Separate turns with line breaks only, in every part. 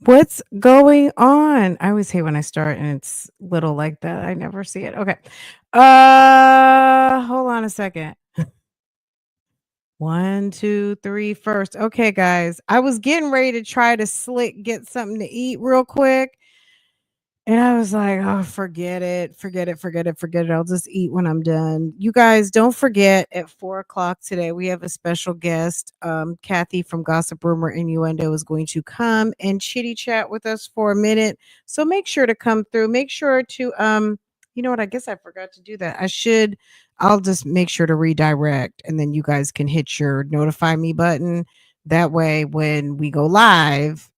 What's going on? I always hate when I start and it's little like that. I never see it. Okay. Hold on a second. One, two, three, first. Okay, guys. I was getting ready to try to get something to eat real quick. And I was like, oh, forget it. Forget it. Forget it. Forget it. I'll just eat when I'm done. You guys don't forget at 4 o'clock today, we have a special guest. Kathy from Gossip Rumor Innuendo is going to come and chitty chat with us for a minute. So make sure to come through. Make sure to you know what? I guess I forgot to do that. I'll just make sure to redirect and then you guys can hit your notify me button. That way when we go live,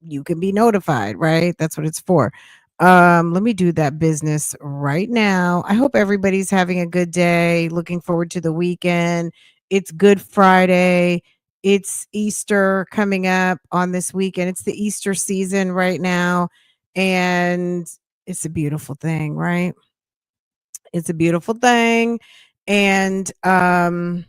you can be notified, right? That's what it's for. Let me do that business right now. I hope everybody's having a good day. Looking forward to the weekend. It's Good Friday. It's Easter coming up on this weekend. It's the Easter season right now. And it's a beautiful thing, right? It's a beautiful thing. And I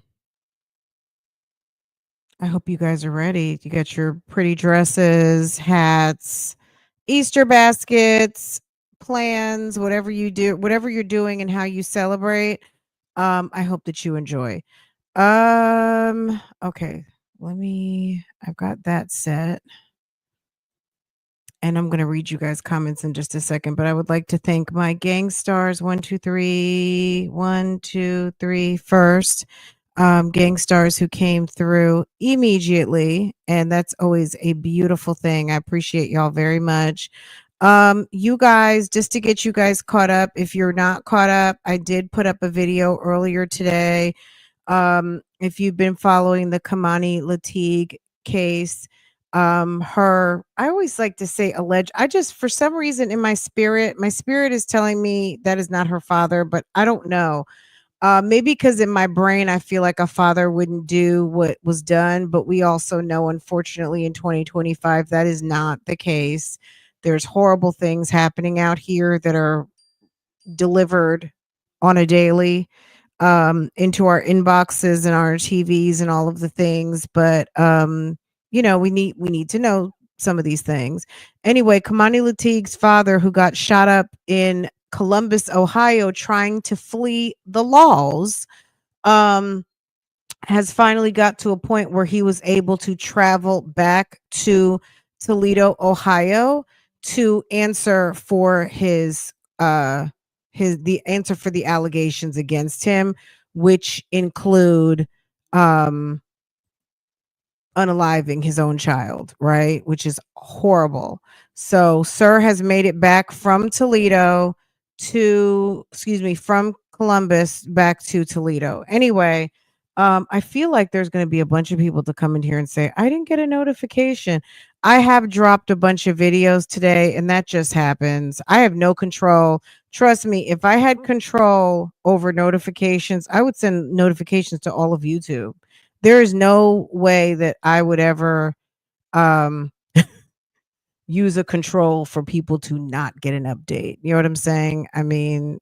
hope you guys are ready. You got your pretty dresses, hats, Easter baskets, plans, whatever you do, whatever you're doing and how you celebrate. I hope that you enjoy. Okay. I've got that set. And I'm going to read you guys' comments in just a second, but I would like to thank my gang stars. 1, 2, 3, 1, 2, 3 first. Gang stars who came through immediately. And that's always a beautiful thing. I appreciate y'all very much. You guys, just to get you guys caught up, if you're not caught up, I did put up a video earlier today. If you've been following the Kamani Latig case, I always like to say alleged. I just, for some reason in my spirit is telling me that is not her father, but I don't know. Maybe because in my brain, I feel like a father wouldn't do what was done, but we also know, unfortunately, in 2025, that is not the case. There's horrible things happening out here that are delivered on a daily into our inboxes and our TVs and all of the things. But we need to know some of these things. Anyway, Kamani Latig's father, who got shot up in Columbus, Ohio, trying to flee the laws, um, has finally got to a point where he was able to travel back to Toledo, Ohio, to answer for the answer for the allegations against him, which include um unaliving his own child, right? Which is horrible. So, Sir has made it back from from Columbus back to Toledo. Anyway, I feel like there's going to be a bunch of people to come in here and say, I didn't get a notification. I have dropped a bunch of videos today, and that just happens. I have no control. Trust me, if I had control over notifications, I would send notifications to all of YouTube. There is no way that I would ever um use a control for people to not get an update. You know what I'm saying? I mean,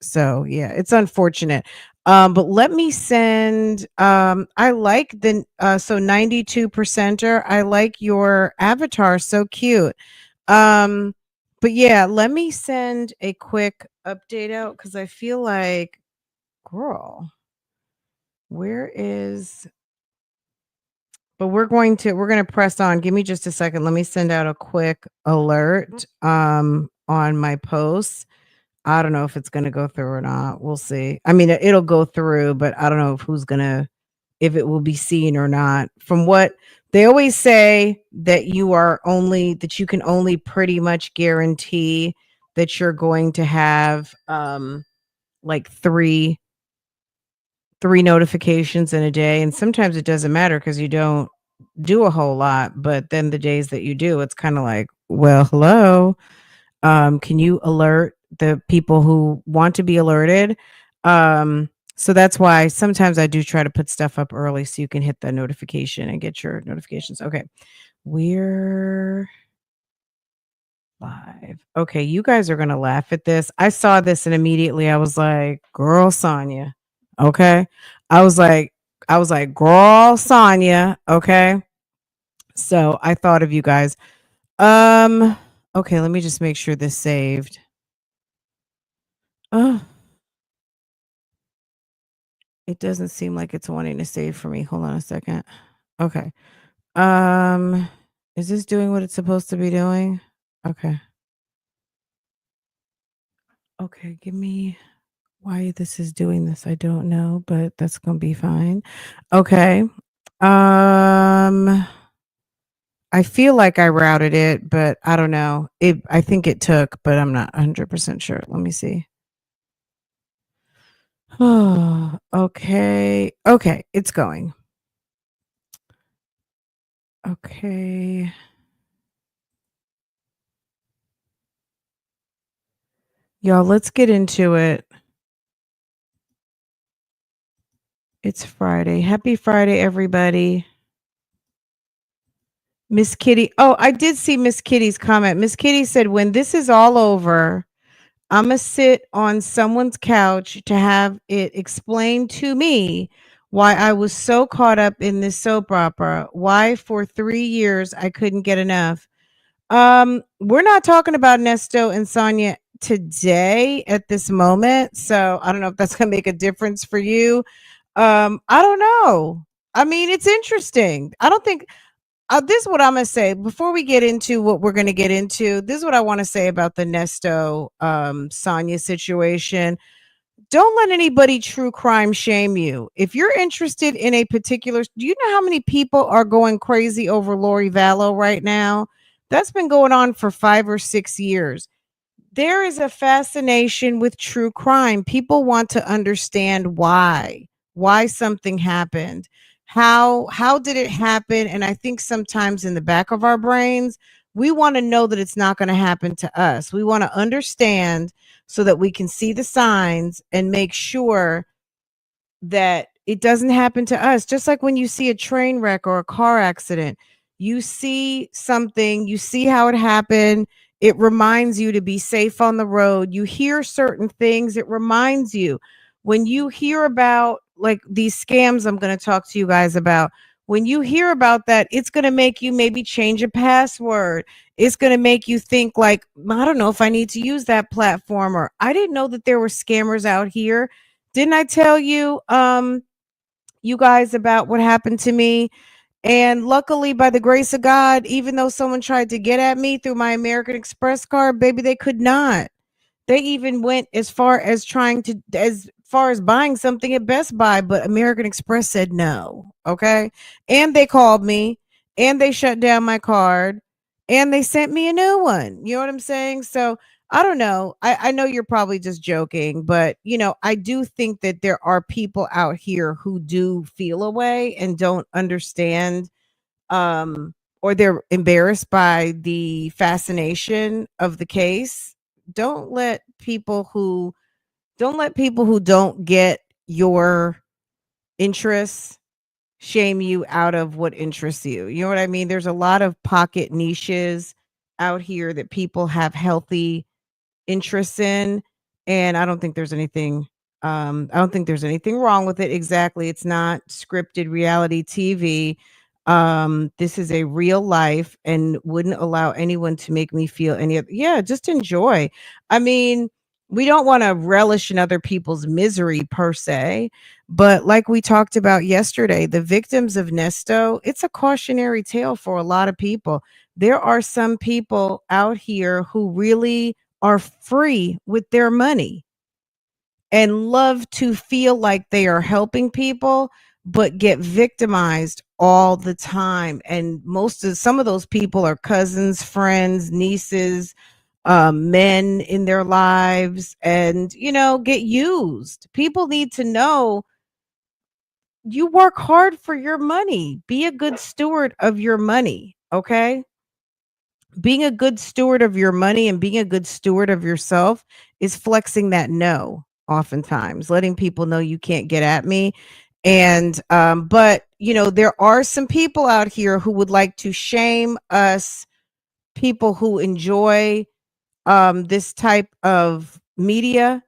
so yeah, it's unfortunate. But let me send I like the so 92 percenter. I like your avatar, so cute. Um but yeah, let me send a quick update out because I feel like, girl, where is but we're going to press on. Give me just a second. Let me send out a quick alert on my posts. I don't know if it's going to go through or not. We'll see. I mean, it'll go through, but I don't know if it will be seen or not. From what they always say, that you can only pretty much guarantee that you're going to have like three notifications in a day, and sometimes it doesn't matter because you don't do a whole lot, but then the days that you do, it's kind of like, well, hello, can you alert the people who want to be alerted? So that's why sometimes I do try to put stuff up early so you can hit the notification and get your notifications. Okay, we're live. Okay, you guys are gonna laugh at this. I saw this and immediately I was like, girl, Sonya. Okay. I was like, girl, Sonya. Okay. So I thought of you guys. Um, okay, let me just make sure this saved. Oh, it doesn't seem like it's wanting to save for me. Hold on a second. Okay. Um, is this doing what it's supposed to be doing? Okay. Okay, give me why this is doing this. I don't know, but that's going to be fine. Okay. Um, I feel like I routed it, but I don't know. I think it took, but I'm not 100% sure. Let me see. Oh, okay. Okay, it's going. Okay. Y'all, let's get into it. It's Friday. Happy Friday, everybody. Miss Kitty. Oh, I did see Miss Kitty's comment. Miss Kitty said, when this is all over, I'm going to sit on someone's couch to have it explained to me why I was so caught up in this soap opera, why for 3 years I couldn't get enough. We're not talking about Nesto and Sonia today at this moment. So I don't know if that's going to make a difference for you. I don't know. I mean, it's interesting. I don't think this is what I'm gonna say before we get into what we're gonna get into. This is what I want to say about the Nesto Sonya situation. Don't let anybody true crime shame you. If you're interested in a particular, do you know how many people are going crazy over Lori Vallow right now? That's been going on for 5 or 6 years. There is a fascination with true crime. People want to understand why something happened. How did it happen? And I think sometimes in the back of our brains, we want to know that it's not going to happen to us. We want to understand so that we can see the signs and make sure that it doesn't happen to us. Just like when you see a train wreck or a car accident, you see something, you see how it happened. It reminds you to be safe on the road. You hear certain things, it reminds you. When you hear about like these scams, I'm going to talk to you guys about. When you hear about that, it's going to make you maybe change a password. It's going to make you think like, I don't know if I need to use that platform, or I didn't know that there were scammers out here. Didn't I tell you, you guys about what happened to me? And luckily, by the grace of God, even though someone tried to get at me through my American Express card, baby, they could not. They even went as far as buying something at Best Buy, but American Express said no. Okay. And they called me and they shut down my card and they sent me a new one. You know what I'm saying? So I don't know. I know you're probably just joking, but I do think that there are people out here who do feel a way and don't understand, um, or they're embarrassed by the fascination of the case. Don't let people who don't get your interests shame you out of what interests you. You know what I mean? There's a lot of pocket niches out here that people have healthy interests in, and I don't think there's anything wrong with it. Exactly. It's not scripted reality TV. This is a real life and wouldn't allow anyone to make me feel any other. Yeah, just enjoy. I mean, we don't want to relish in other people's misery per se, but like we talked about yesterday, the victims of Nesto, it's a cautionary tale for a lot of people. There are some people out here who really are free with their money and love to feel like they are helping people, but get victimized all the time. And some of those people are cousins, friends, nieces, men in their lives, and get used. People need to know you work hard for your money. Be a good steward of your money. Okay, being a good steward of your money and being a good steward of yourself is flexing that no, oftentimes letting people know you can't get at me. And but there are some people out here who would like to shame us, people who enjoy this type of media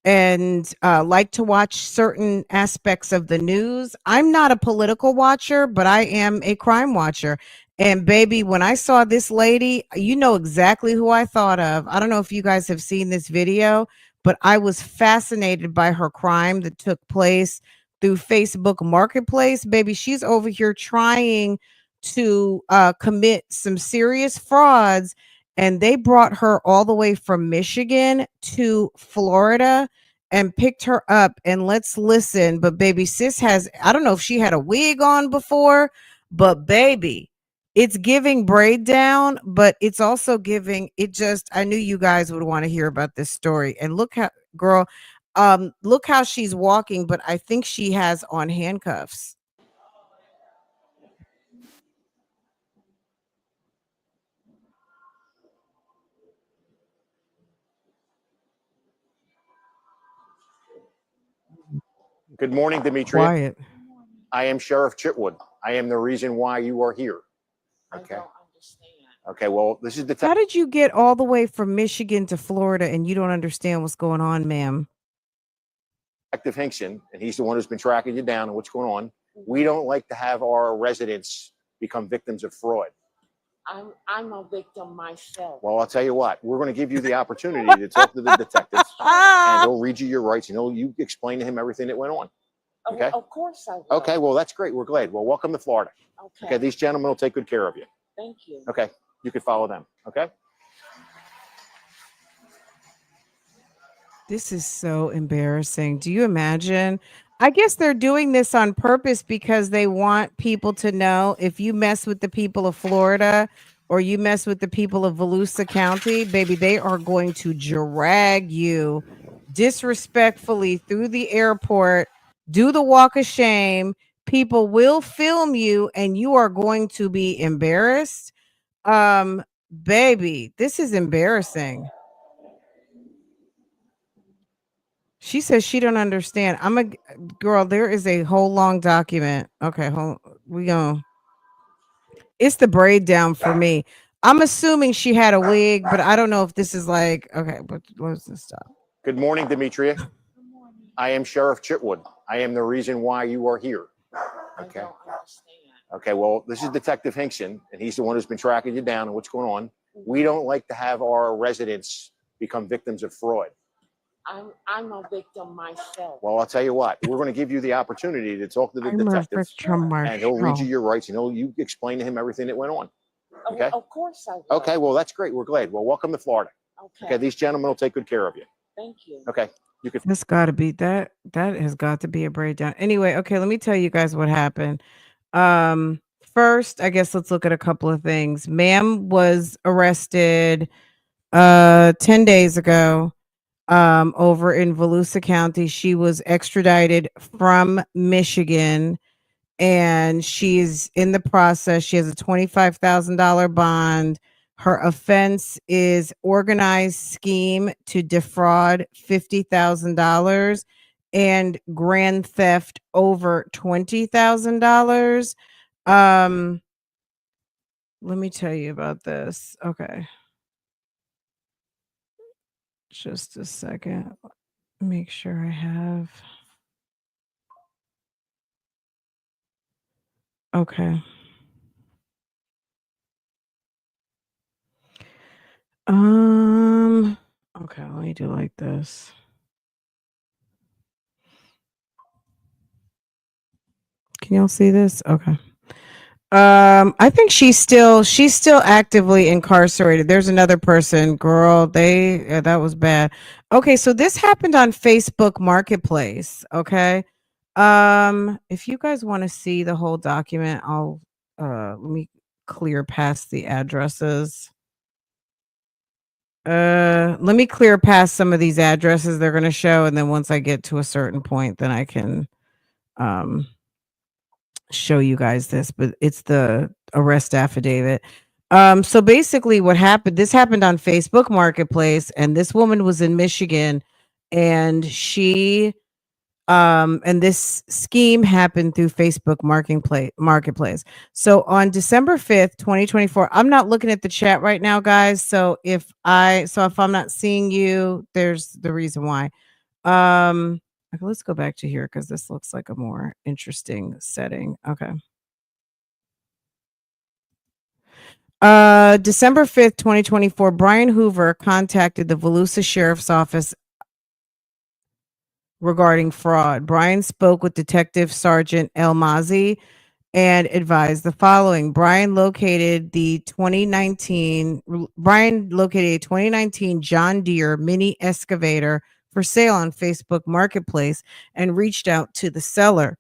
and like to watch certain aspects of the news. I'm not a political watcher, but I am a crime watcher. And baby, when I saw this lady, you know exactly who I thought of. I don't know if you guys have seen this video, but I was fascinated by her crime that took place through Facebook Marketplace. Baby, she's over here trying to commit some serious frauds, and they brought her all the way from Michigan to Florida and picked her up. And let's listen. But baby, sis has, I don't know if she had a wig on before, but baby, it's giving braid down, but it's also giving it just I knew you guys would want to hear about this story. And look how girl, look how she's walking, but I think she has on handcuffs.
Good morning, Demetria.
Quiet.
I am Sheriff Chitwood. I am the reason why you are here. Okay. Okay, well, this is
How did you get all the way from Michigan to Florida and you don't understand what's going on, ma'am?
Detective Hinkson, and he's the one who's been tracking you down and what's going on. We don't like to have our residents become victims of fraud.
I'm a victim myself.
Well, I'll tell you what, we're going to give you the opportunity to talk to the detectives, and he'll read you your rights, and you explain to him everything that went on. Okay?
Of course I will.
Okay, well, that's great. We're glad. Well, welcome to Florida. Okay, these gentlemen will take good care of you.
Thank you.
Okay, you can follow them. Okay?
This is so embarrassing. Do you imagine? I guess they're doing this on purpose because they want people to know if you mess with the people of Florida or you mess with the people of Volusia County, baby, they are going to drag you disrespectfully through the airport, do the walk of shame. People will film you and you are going to be embarrassed. Baby, this is embarrassing. She says she don't understand. I'm a girl. There is a whole long document. Okay, we going it's the braid down for me. I'm assuming she had a wig, but I don't know if this is like okay. But let's just stop.
Good morning, Demetria. I am Sheriff Chitwood. I am the reason why you are here. Okay. Okay, well, this is Detective Hinkson, and he's the one who's been tracking you down and what's going on. We don't like to have our residents become victims of fraud.
I'm a victim myself.
Well, I'll tell you what, we're going to give you the opportunity to talk to the detectives, and he'll read you your rights, and you explain to him everything that went on. Okay?
Of course I will.
Okay, well, that's great. We're glad. Well, welcome to Florida. Okay, these gentlemen will take good care of you.
Thank you.
Okay, you can.
This got to be that. That has got to be a braid down. Anyway, okay, let me tell you guys what happened. First, I guess let's look at a couple of things. Ma'am was arrested 10 days ago over in Volusia County. She was extradited from Michigan and she's in the process. She has a $25,000 bond. Her offense is organized scheme to defraud $50,000 and grand theft over $20,000. Let me tell you about this. Okay. Just a second. Make sure I have. Okay. Okay, let me do like this. Can y'all see this? Okay. I think she's still actively incarcerated. There's another person, girl. That was bad. Okay, so this happened on Facebook Marketplace. Okay. If you guys want to see the whole document, I'll let me clear past the addresses. Let me clear past some of these addresses they're gonna show, and then once I get to a certain point, then I can show you guys this, but it's the arrest affidavit. So basically what happened, this happened on Facebook Marketplace, and this woman was in Michigan, and she and this scheme happened through Facebook Marketplace. So on December 5th, 2024, I'm not looking at the chat right now, guys. So if I'm not seeing you, there's the reason why. Okay, let's go back to here because this looks like a more interesting setting. Okay. December 5th, 2024, Brian Hoover contacted the Volusia Sheriff's Office regarding fraud. Brian spoke with Detective Sergeant El Mazi and advised the following. Brian located a 2019 John Deere mini excavator for sale on Facebook Marketplace and reached out to the seller.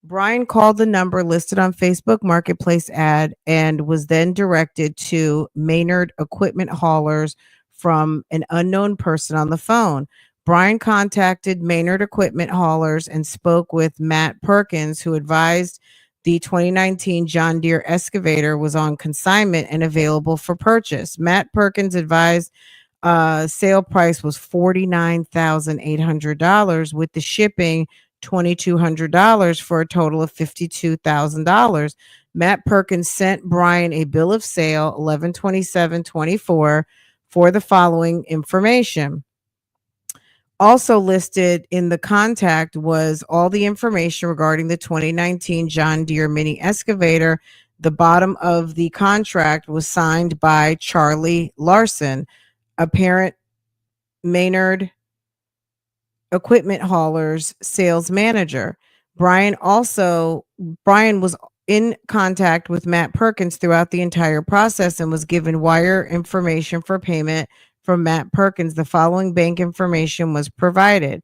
Brian called the number listed on Facebook Marketplace ad and was then directed to Maynard Equipment Haulers from an unknown person on the phone. Brian contacted Maynard Equipment Haulers and spoke with Matt Perkins, who advised the 2019 John Deere excavator was on consignment and available for purchase. Matt Perkins advised sale price was $49,800 with the shipping $2,200 for a total of $52,000. Matt Perkins sent Brian a bill of sale 11/27/24 for the following information. Also listed in the contact was all the information regarding the 2019 John Deere mini excavator. The bottom of the contract was signed by Charlie Larson, apparent Maynard Equipment Haulers sales manager. Brian was in contact with Matt Perkins throughout the entire process and was given wire information for payment from Matt Perkins. The following bank information was provided.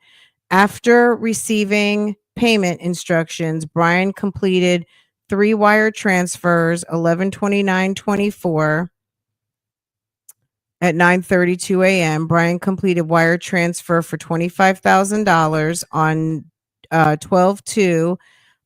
After receiving payment instructions, Brian completed 3 wire transfers 11/29/24 at 9:32 a.m. Brian completed wire transfer for $25,000 on 12/2.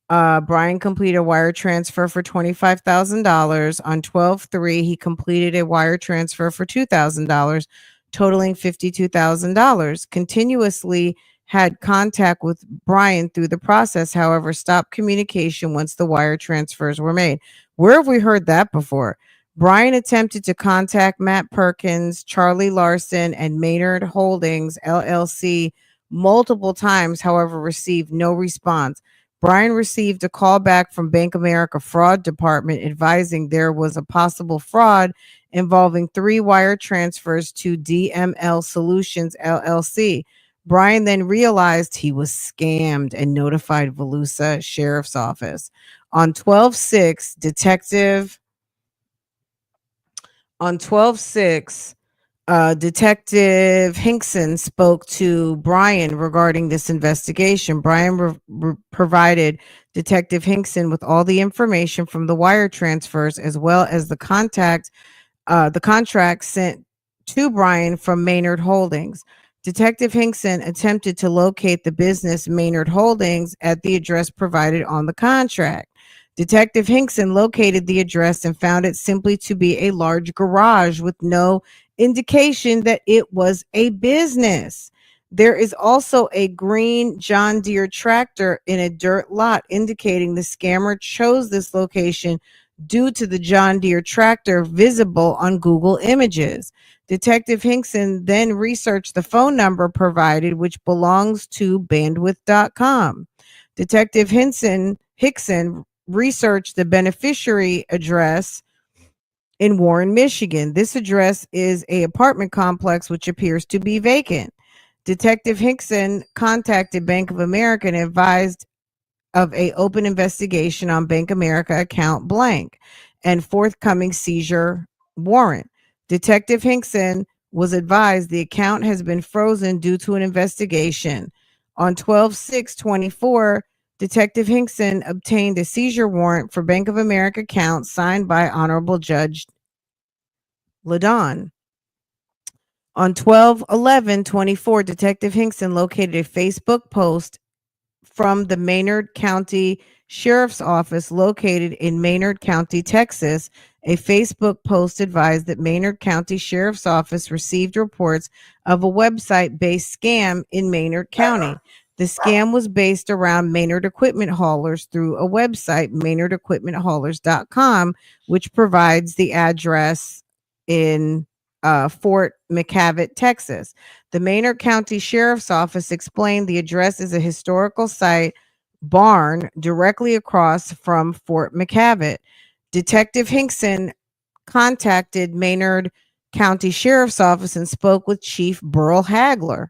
Brian completed a wire transfer for $25,000 on 12/3. He completed a wire transfer for $2,000, totaling $52,000. Continuously had contact with Brian through the process, however, stopped communication once the wire transfers were made. Where have we heard that before? Brian attempted to contact Matt Perkins, Charlie Larson, and Maynard Holdings, LLC, multiple times, however, received no response. Brian received a call back from Bank of America Fraud Department advising there was a possible fraud involving 3 wire transfers to DML Solutions, LLC. Brian then realized he was scammed and notified Volusia Sheriff's Office. On 12/6, Detective Hinkson spoke to Brian regarding this investigation. Brian provided Detective Hinkson with all the information from the wire transfers as well as the contract sent to Brian from Maynard Holdings. Detective Hinkson attempted to locate the business Maynard Holdings at the address provided on the contract. Detective Hinkson located the address and found it simply to be a large garage with no indication that it was a business. There is also a green John Deere tractor in a dirt lot, indicating the scammer chose this location due to the John Deere tractor visible on Google Images. Detective Hinkson then researched the phone number provided, which belongs to bandwidth.com. Detective Hickson researched the beneficiary address in Warren, Michigan. This address is a apartment complex which appears to be vacant. Detective Hickson contacted Bank of America and advised of a open investigation on Bank America account blank and forthcoming seizure warrant. Detective Hinkson was advised the account has been frozen due to an investigation. On 12/6/24, Detective Hinkson obtained a seizure warrant for Bank of America account signed by Honorable Judge Ladon. On 12/11/24, Detective Hinkson located a Facebook post from the Maynard County Sheriff's Office located in Maynard County, Texas. A Facebook post advised that Maynard County Sheriff's Office received reports of a website-based scam in Maynard County. The scam was based around Maynard Equipment Haulers through a website, MaynardEquipmentHaulers.com, which provides the address in Fort McCavitt, Texas. The Maynard County Sheriff's Office explained the address is a historical site barn directly across from Fort McCavitt. Detective Hinkson contacted Maynard County Sheriff's Office and spoke with Chief Burl Hagler.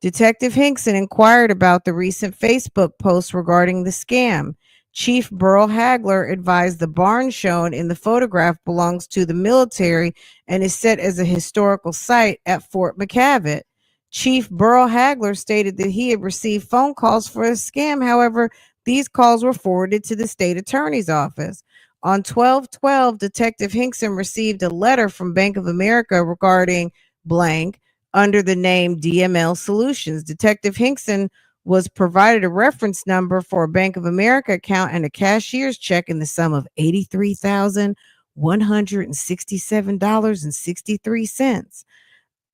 Detective Hinkson inquired about the recent Facebook post regarding the scam. Chief Burl Hagler advised the barn shown in the photograph belongs to the military and is set as a historical site at Fort McCavitt. Chief Burl Hagler stated that he had received phone calls for a scam. However, these calls were forwarded to the state attorney's office. On 12/12, Detective Hinkson received a letter from Bank of America regarding blank under the name DML Solutions. Detective Hinkson was provided a reference number for a Bank of America account and a cashier's check in the sum of $83,167.63.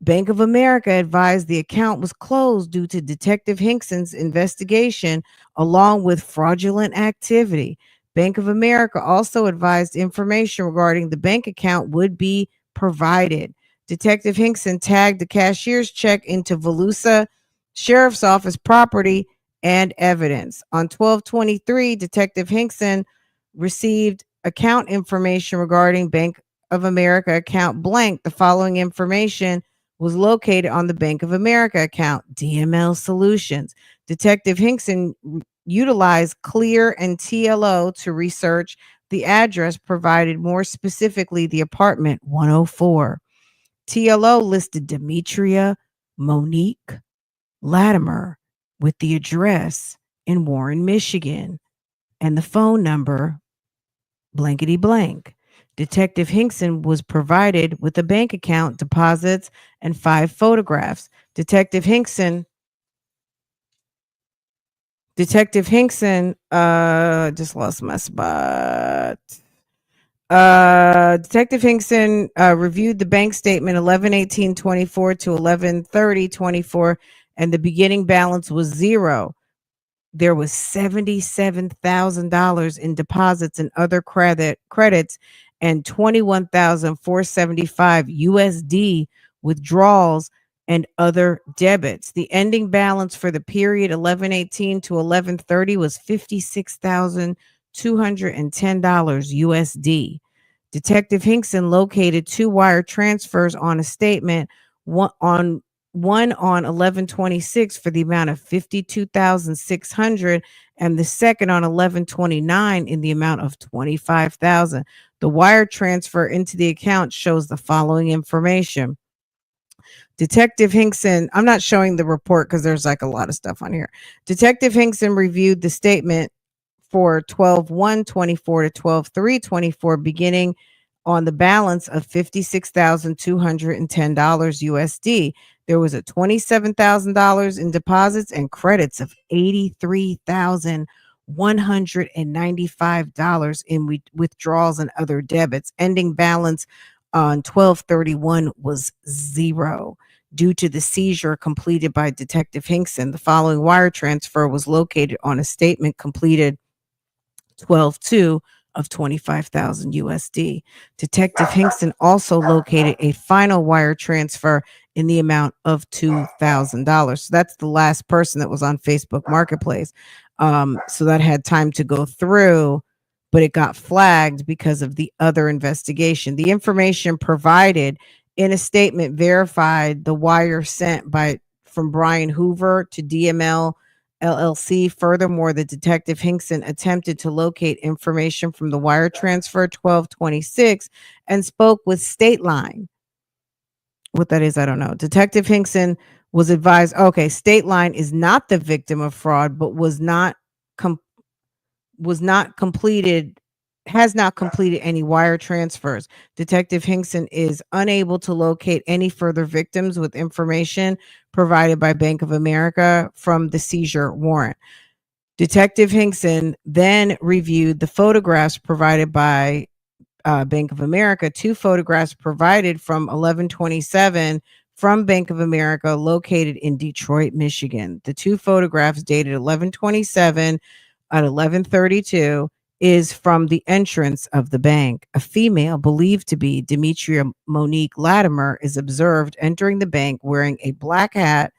Bank of America advised the account was closed due to Detective Hinkson's investigation along with fraudulent activity. Bank of America also advised information regarding the bank account would be provided. Detective Hinkson tagged the cashier's check into Volusia Sheriff's Office property and evidence. On 12/23, Detective Hinkson received account information regarding Bank of America account blank. The following information was located on the Bank of America account, DML Solutions. Detective Hinkson utilized Clear and TLO to research the address, provided more specifically the apartment 104. TLO listed Demetria Monique Latimer with the address in Warren, Michigan, and the phone number blankety blank. Detective Hinkson was provided with a bank account, deposits, and 5 photographs. Detective Hinkson, just lost my spot. Detective Hinkson reviewed the bank statement 11/18/24 to 11/30/24, and the beginning balance was zero. There was $77,000 in deposits and other credits and 21,475 USD withdrawals and other debits. The ending balance for the period 11/18 to 11/30 was $56,210 USD. Detective Hinkson located 2 wire transfers on a statement, one on 11/26 for the amount of 52,600 and the second on 11/29 in the amount of 25,000. The wire transfer into the account shows the following information. Detective Hinkson, I'm not showing the report because there's like a lot of stuff on here. Detective Hinkson reviewed the statement for 12/1/24 to 12/3/24 beginning on the balance of $56,210 USD. There was a $27,000 in deposits and credits of $83,195 in withdrawals and other debits. Ending balance on 12/31 was zero. Due to the seizure completed by Detective Hinkson, the following wire transfer was located on a statement completed 12/2 of 25,000 USD. Detective Hinkson also located a final wire transfer in the amount of $2,000. So that's the last person that was on Facebook Marketplace. So that had time to go through, but it got flagged because of the other investigation. The information provided in a statement verified the wire sent from Brian Hoover to DML LLC. Furthermore, the Detective Hinkson attempted to locate information from the wire transfer 12/26 and spoke with State Line. What that is, I don't know. Detective Hinkson was advised, okay, State Line is not the victim of fraud, but has not completed any wire transfers. Detective Hinkson is unable to locate any further victims with information provided by Bank of America from the seizure warrant. Detective Hinkson then reviewed the photographs provided by Bank of America, 2 photographs provided from 11/27 from Bank of America located in Detroit, Michigan. The 2 photographs dated 11/27 at 11:32 is from the entrance of the bank. A female believed to be Demetria Monique Latimer is observed entering the bank wearing a black hat,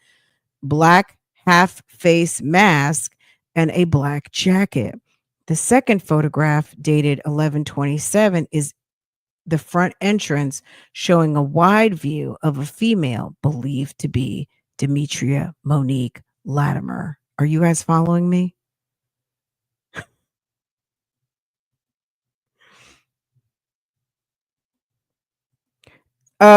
black half face mask, and a black jacket. The second photograph, dated 11/27, is the front entrance, showing a wide view of a female believed to be Demetria Monique Latimer. Are you guys following me?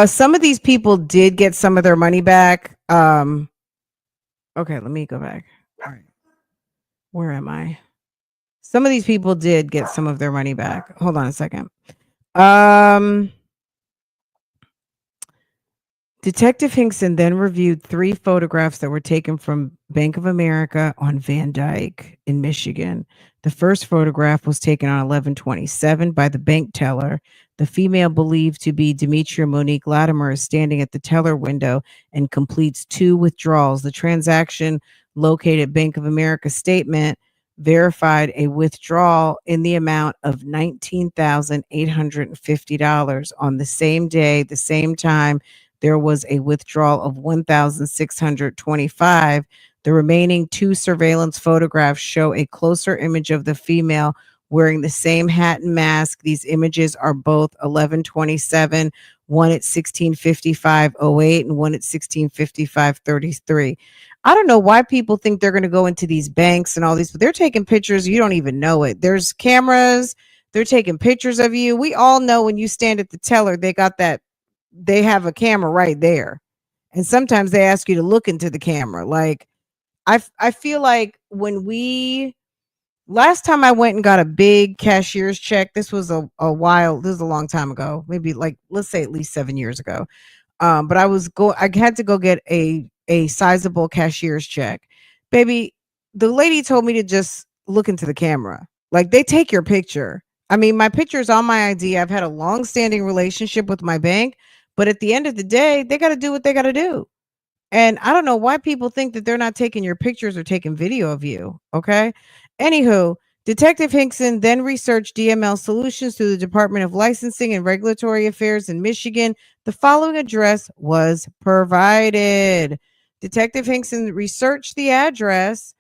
Some of these people did get some of their money back. Okay, let me go back. All right. Where am I? Some of these people did get some of their money back. Hold on a second. Detective Hinkson then reviewed 3 photographs that were taken from Bank of America on Van Dyke in Michigan. The first photograph was taken on 11/27 by the bank teller. The female believed to be Demetria Monique Latimer is standing at the teller window and completes 2 withdrawals. The transaction located Bank of America statement verified a withdrawal in the amount of $19,850 on the same day, the same time there was a withdrawal of 1,625. The remaining 2 surveillance photographs show a closer image of the female wearing the same hat and mask. These images are both 11/27, one at 16:55:08 and one at 16:55:33. I don't know why people think they're going to go into these banks and all these, but they're taking pictures. You don't even know it. There's cameras. They're taking pictures of you. We all know when you stand at the teller, they have a camera right there. And sometimes they ask you to look into the camera. Like I feel like last time I went and got a big cashier's check, this was a long time ago, maybe like, let's say at least 7 years ago. But I had to go get a sizable cashier's check. Baby, the lady told me to just look into the camera. Like they take your picture. I mean, my picture's on my ID. I've had a long-standing relationship with my bank, but at the end of the day, they got to do what they got to do. And I don't know why people think that they're not taking your pictures or taking video of you. Okay. Anywho, Detective Hinkson then researched DML solutions through the Department of Licensing and Regulatory Affairs in Michigan. The following address was provided. Detective Hinkson researched the address,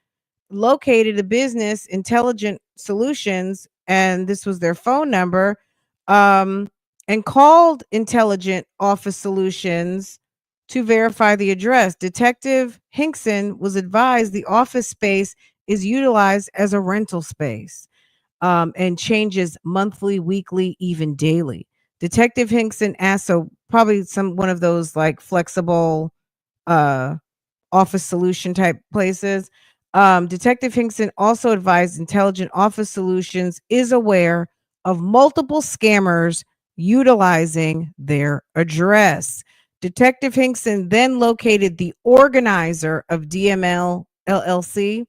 located a business, Intelligent Solutions, and this was their phone number, and called Intelligent Office Solutions to verify the address. Detective Hinkson was advised the office space is utilized as a rental space, and changes monthly, weekly, even daily. Detective Hinkson asked, so probably one of those like flexible office solution type places. Detective Hinkson also advised Intelligent Office Solutions is aware of multiple scammers utilizing their address. Detective Hinkson then located the organizer of DML LLC.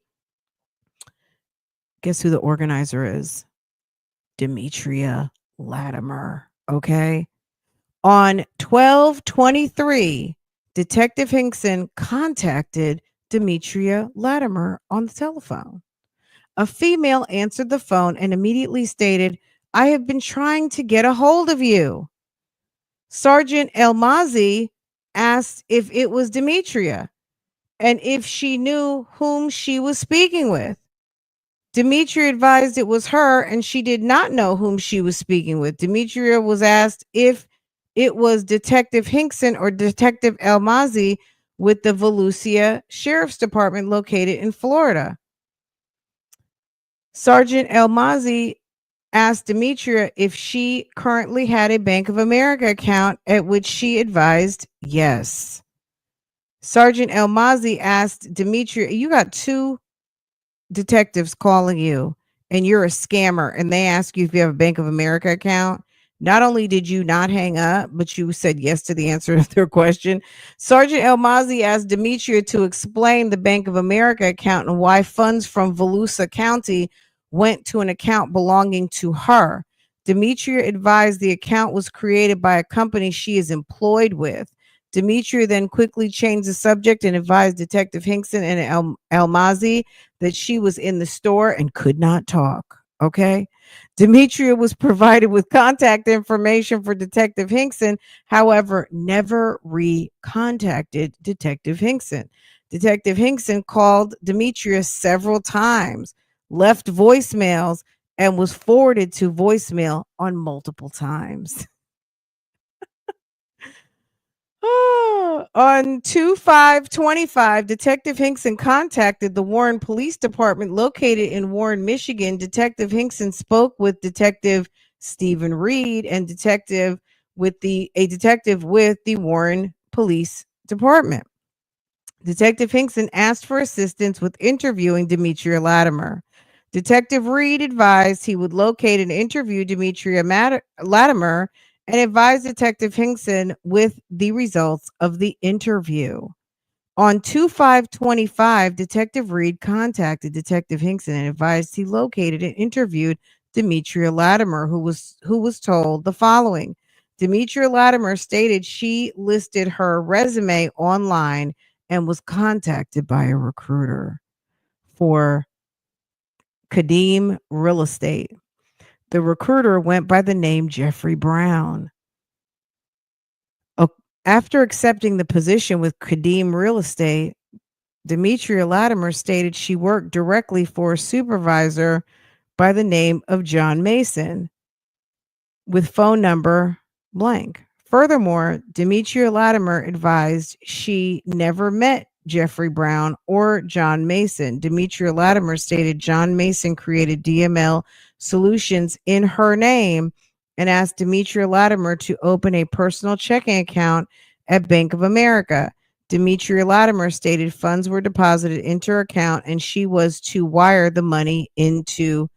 Guess who the organizer is? Demetria Latimer. Okay. On 12/23, Detective Hinkson contacted Demetria Latimer on the telephone. A female answered the phone and immediately stated, "I have been trying to get a hold of you." Sergeant Elmazi asked if it was Demetria and if she knew whom she was speaking with. Demetria advised it was her and she did not know whom she was speaking with. Demetria was asked if it was Detective Hinkson or Detective Elmazi with the Volusia Sheriff's Department located in Florida. Sergeant Elmazi asked Demetria if she currently had a Bank of America account, at which she advised yes. Sergeant Elmazi asked Demetria, "You got 2 detectives calling you and you're a scammer and they ask you if you have a Bank of America account." Not only did you not hang up, but you said yes to the answer to their question. Sergeant Elmazi asked Demetria to explain the Bank of America account and why funds from Volusia County went to an account belonging to her. Demetria advised the account was created by a company she is employed with. Demetria then quickly changed the subject and advised Detective Hinkson and Elmazi that she was in the store and could not talk. Okay. Demetria was provided with contact information for Detective Hinkson, however, never recontacted Detective Hinkson. Detective Hinkson called Demetria several times, left voicemails, and was forwarded to voicemail on multiple times. On 2/5/25, Detective Hinkson contacted the Warren Police Department located in Warren, Michigan. Detective Hinkson spoke with Detective Stephen Reed and a detective with the Warren Police Department. Detective Hinkson asked for assistance with interviewing Demekia Latimer. Detective Reed advised he would locate and interview Latimer and advised Detective Hinkson with the results of the interview. On 2/5/25, Detective Reed contacted Detective Hinkson and advised he located and interviewed Demekia Latimer, who was told the following. Demekia Latimer stated she listed her resume online and was contacted by a recruiter for Kadeem Real Estate. The recruiter went by the name Jeffrey Brown. O- After accepting the position with Kadeem Real Estate, Demekia Latimer stated she worked directly for a supervisor by the name of John Mason with phone number blank. Furthermore, Demekia Latimer advised she never met Jeffrey Brown or John Mason. Demekia Latimer stated John Mason created DML Solutions in her name and asked Demekia Latimer to open a personal checking account at Bank of America. Demekia Latimer stated funds were deposited into her account and she was to wire the money into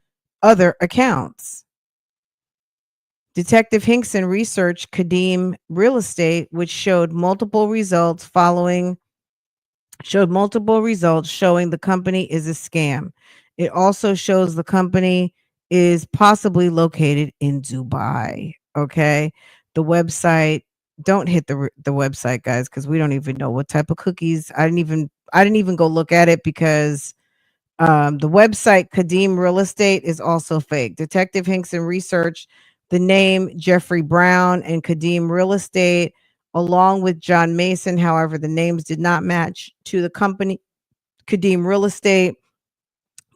other accounts. Detective Hinkson researched Kadeem Real Estate, which showed multiple results showing the company is a scam. It also shows the company is possibly located in Dubai. Okay. The website, don't hit the website, guys, because we don't even know what type of cookies. I didn't even go look at it because the website Kadeem Real Estate is also fake. Detective Hinkson researched the name Jeffrey Brown and Kadeem Real Estate along with John Mason. However, the names did not match to the company Kadeem Real Estate.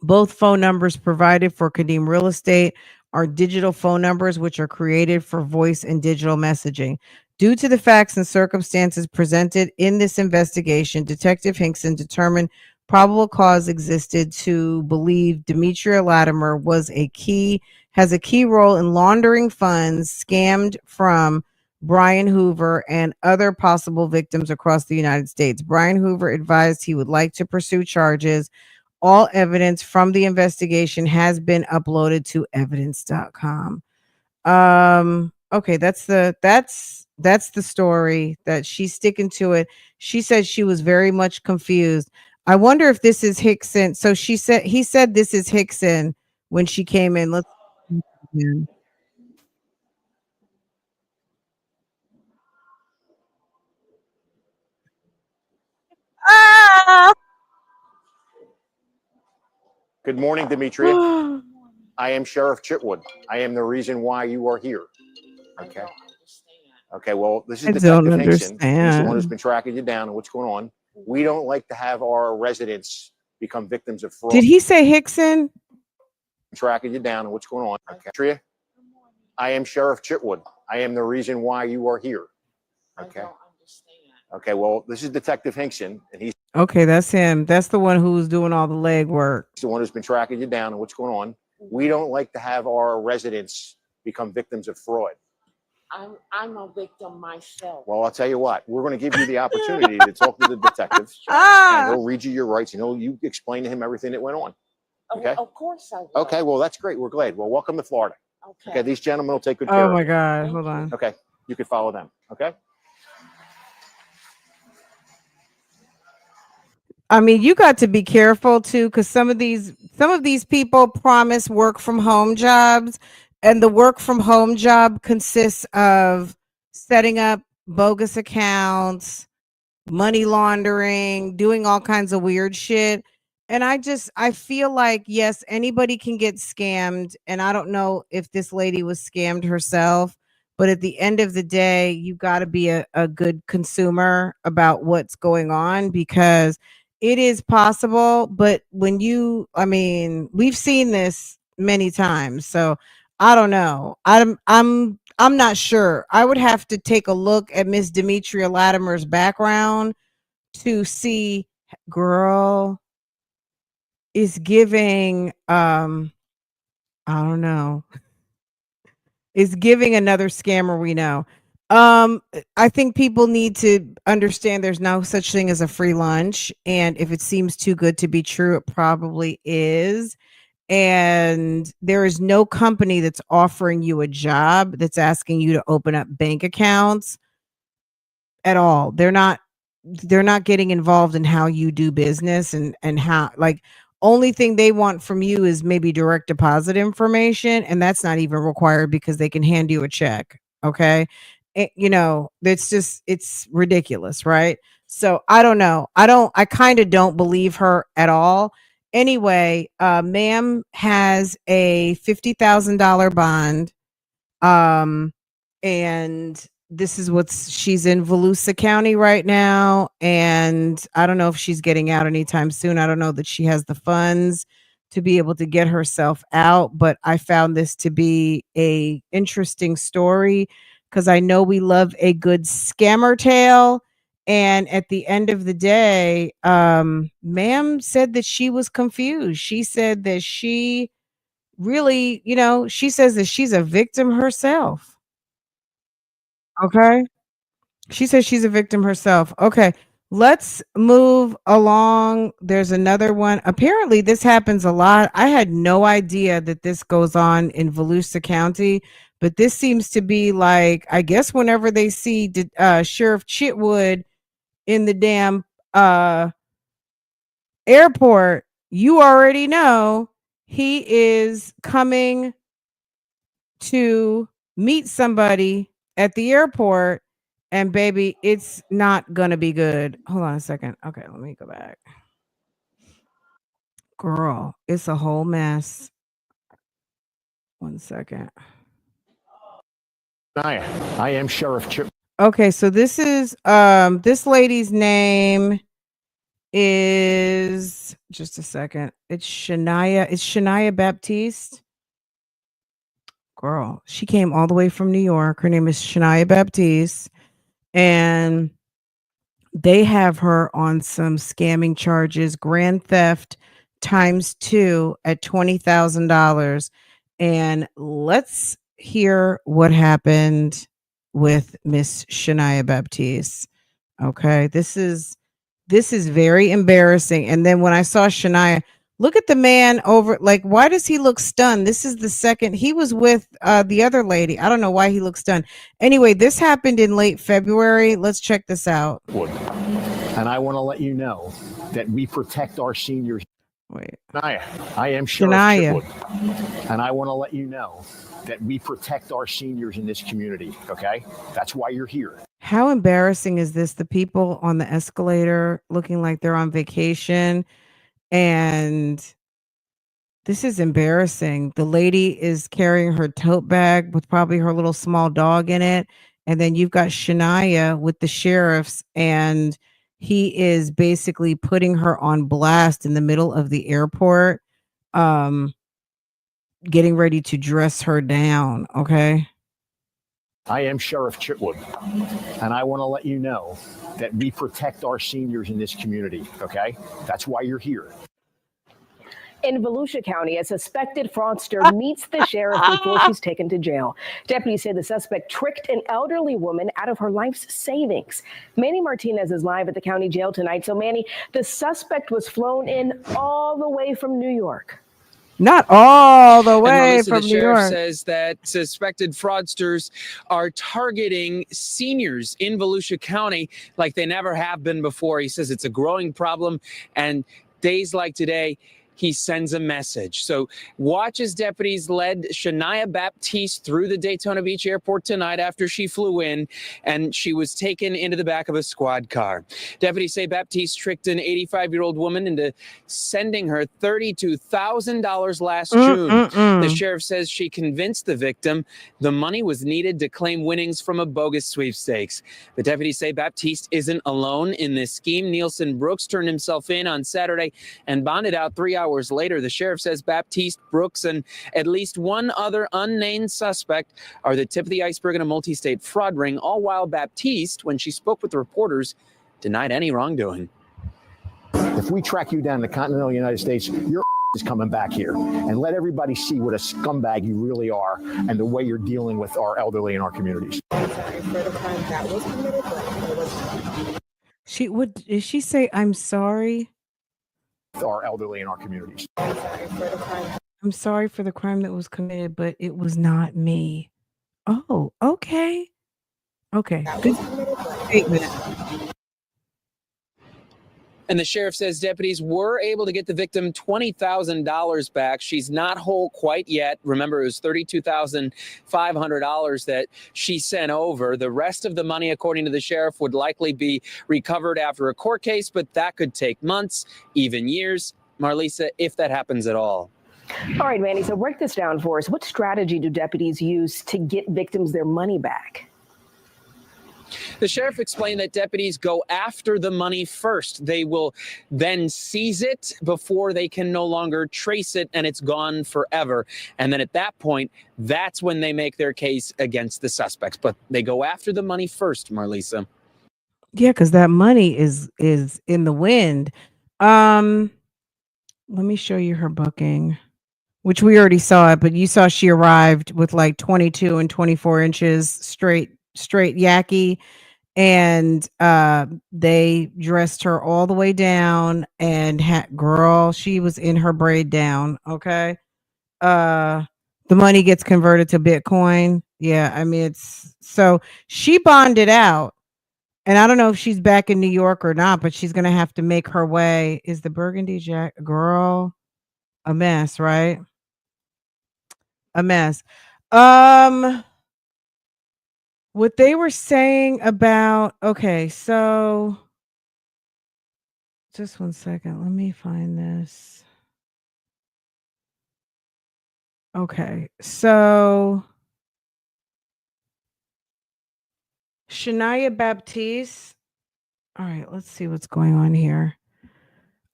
Both phone numbers provided for Kadeem Real Estate are digital phone numbers which are created for voice and digital messaging. Due to the facts and circumstances presented in this investigation, Detective Hinkson determined probable cause existed to believe Demekia Latimer has a key role in laundering funds scammed from Brian Hoover and other possible victims across the United States. Brian Hoover advised he would like to pursue charges. All evidence from the investigation has been uploaded to evidence.com. Okay, that's the story that she's sticking to it. She said she was very much confused. I wonder if this is Hickson. So he said this is Hickson when she came in. Let's Ah!
Good morning, Demetria. I am Sheriff Chitwood. I am the reason why you are here. Okay. Okay, well, this is
I don't
Detective Hinkson. He's the one who's
understand.
been tracking you down and what's going on. We don't like to have our residents become victims of fraud.
Did he say Hickson?
Tracking you down and what's going on. Okay. Demetria, I am Sheriff Chitwood. I am the reason why you are here. Okay. Okay, well, this is Detective Hinkson, and he's
Okay, that's him. That's the one who's doing all the legwork.
the one who's been tracking you down and what's going on. We don't like to have our residents become victims of fraud.
I'm a victim myself.
Well, I'll tell you what, we're going to give you the opportunity to talk to the detective, and
Ah!
he'll read you your rights, and you explain to him everything that went on. Okay.
Of course I will.
Okay, well, that's great. We're glad. Well, welcome to Florida.
Okay.
Okay, these gentlemen will take good care
Oh
of
my
you.
God.
Thank
Hold
you.
on.
Okay, you can follow them. Okay.
I mean, you got to be careful too, because some of these people promise work from home jobs, and the work from home job consists of setting up bogus accounts, money laundering, doing all kinds of weird shit. And I feel like yes, anybody can get scammed, and I don't know if this lady was scammed herself, but at the end of the day, you got to be a good consumer about what's going on because it is possible, but I mean, we've seen this many times. So I don't know. I'm not sure. I would have to take a look at Miss Demekia Latimer's background to see. Girl is giving I don't know. Is giving another scammer we know. I think people need to understand there's no such thing as a free lunch, and if it seems too good to be true, it probably is. And there is no company that's offering you a job that's asking you to open up bank accounts at all. They're not getting involved in how you do business and how, like, only thing they want from you is maybe direct deposit information, and that's not even required because they can hand you a check. Okay. It's ridiculous, right? So I don't know. I kind of don't believe her at all. Anyway, ma'am has a $50,000 bond, um, and this is she's in Volusia County right now. And I don't know if she's getting out anytime soon. I don't know that she has the funds to be able to get herself out, but I found this to be a interesting story because I know we love a good scammer tale. And at the end of the day, ma'am said that she was confused. She said that she really, she says that she's a victim herself. Okay. She says she's a victim herself. Okay. Let's move along. There's another one. Apparently, this happens a lot. I had no idea that this goes on in Volusia County, but this seems to be like, I guess, whenever they see Sheriff Chitwood in the damn airport, you already know he is coming to meet somebody at the airport, and baby, it's not gonna be good. Hold on a second. Okay, let me go back. Girl, it's a whole mess. One second.
I am Sheriff Chip.
Okay, so this is this lady's name is, just a second. It's Shania Baptiste. Girl, she came all the way from New York. Her name is Shania Baptiste, and they have her on some scamming charges, grand theft times 2 at $20,000. And let's hear what happened with Miss Shania Baptiste. Okay, this is very embarrassing. And then when I saw Shania, look at the man over, like, why does he look stunned? This is the second he was with the other lady. I don't know why he looks stunned. Anyway, this happened in late February. Let's check this out.
And I want to let you know that we protect our seniors.
Wait.
I am Sheriff
Shania.
Chitwood, and I want to let you know that we protect our seniors in this community, okay? That's why you're here.
How embarrassing is this? The people on the escalator looking like they're on vacation, and this is embarrassing. The lady is carrying her tote bag with probably her little small dog in it, and then you've got Shania with the sheriffs, and he is basically putting her on blast in the middle of the airport, um, getting ready to dress her down. Okay.
I am Sheriff Chitwood, and I want to let you know that we protect our seniors in this community, okay? That's why you're here.
In Volusia County, a suspected fraudster meets the sheriff before she's taken to jail. Deputies say the suspect tricked an elderly woman out of her life's savings. Manny Martinez is live at the county jail tonight. So, Manny, the suspect was flown in all the way from New York.
Not all the way
Melissa,
from
the
New
sheriff
York.
says that suspected fraudsters are targeting seniors in Volusia County like they never have been before. He says it's a growing problem, and days like today, he sends a message. So watch as deputies led Shania Baptiste through the Daytona Beach airport tonight after she flew in, and she was taken into the back of a squad car. Deputies say Baptiste tricked an 85-year-old woman into sending her $32,000 last June. The sheriff says she convinced the victim the money was needed to claim winnings from a bogus sweepstakes. The deputies say Baptiste isn't alone in this scheme. Nielsen Brooks turned himself in on Saturday and bonded out 3 hours hours later, the sheriff says Baptiste, Brooks, and at least one other unnamed suspect are the tip of the iceberg in a multi-state fraud ring, all while Baptiste, when she spoke with reporters, denied any wrongdoing.
If we track you down the continental United States, your is coming back here, and let everybody see what a scumbag you really are and the way you're dealing with our elderly in our communities.
What did she say? I'm sorry.
Our elderly in our communities.
I'm sorry for the crime that was committed, but it was not me. Oh, okay. Okay. Good statement.
And the sheriff says deputies were able to get the victim $20,000 back. She's not whole quite yet. Remember, it was $32,500 that she sent over. The rest of the money, according to the sheriff, would likely be recovered after a court case, but that could take months, even years. Marlisa, if that happens at all.
All right, Manny, so break this down for us. What strategy do deputies use to get victims their money back?
The sheriff explained that deputies go after the money first. They will then seize it before they can no longer trace it, and it's gone forever. And then at that point, that's when they make their case against the suspects. But they go after the money first, Marlisa.
Yeah, because that money is in the wind. Let me show you her booking, which we already saw it, but you saw she arrived with like 22 and 24 inches straight yaki. And they dressed her all the way down and girl, she was in her braid down. Okay. The money gets converted to Bitcoin. Yeah. I mean, so she bonded out, and I don't know if she's back in New York or not, but she's going to have to make her way. Is the Burgundy Jack girl a mess, right? A mess. What they were saying about, okay, so just one second. Let me find this. Okay, so Shania Baptiste. All right, let's see what's going on here.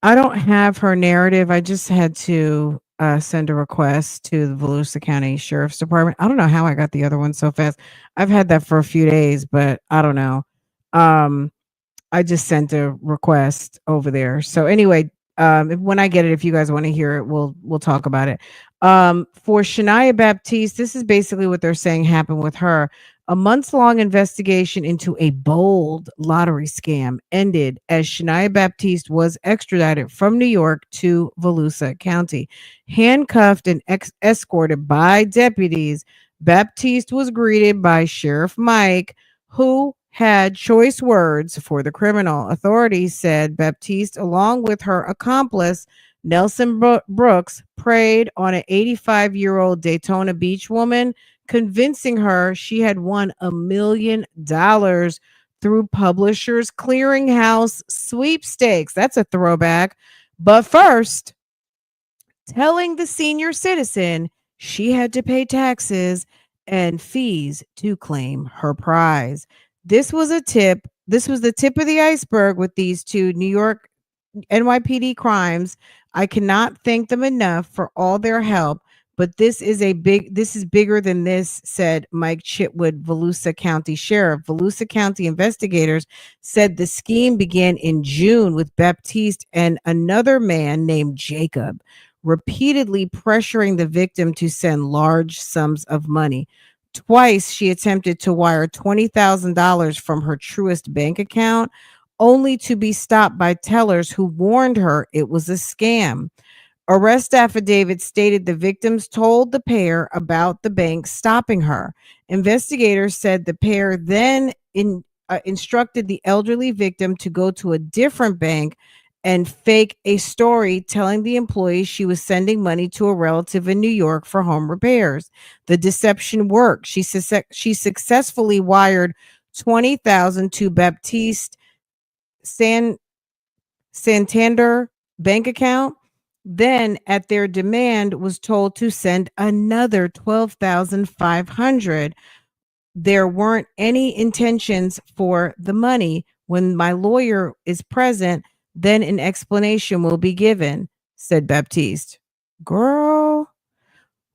I don't have her narrative. I just had to send a request to the Volusia County Sheriff's Department. I don't know how I got the other one so fast. I've had that for a few days, but I don't know. I just sent a request over there. So anyway, when I get it, if you guys want to hear it, we'll talk about it. For Shania Baptiste, this is basically what they're saying happened with her. A months-long investigation into a bold lottery scam ended as Shania Baptiste was extradited from New York to Volusia County. Handcuffed and escorted by deputies, Baptiste was greeted by Sheriff Mike, who had choice words for the criminal. Authorities said Baptiste, along with her accomplice, Nelson Brooks, preyed on an 85-year-old Daytona Beach woman, convincing her she had won $1 million through Publishers Clearinghouse sweepstakes. That's a throwback. But first, telling the senior citizen she had to pay taxes and fees to claim her prize. This was a tip. This was the tip of the iceberg with these two New York NYPD crimes. I cannot thank them enough for all their help, but this is bigger than this, said Mike Chitwood, Volusia County Sheriff. Volusia County investigators said the scheme began in June with Baptiste and another man named Jacob repeatedly pressuring the victim to send large sums of money. Twice she attempted to wire $20,000 from her Truist bank account, only to be stopped by tellers who warned her it was a scam. Arrest affidavits stated the victims told the pair about the bank stopping her. Investigators said the pair then instructed the elderly victim to go to a different bank and fake a story telling the employees she was sending money to a relative in New York for home repairs. The deception worked. She successfully wired $20,000 to Baptiste Santander bank account. Then, at their demand, was told to send another $12,500. There weren't any intentions for the money. When my lawyer is present, then an explanation will be given. said Baptiste. Girl,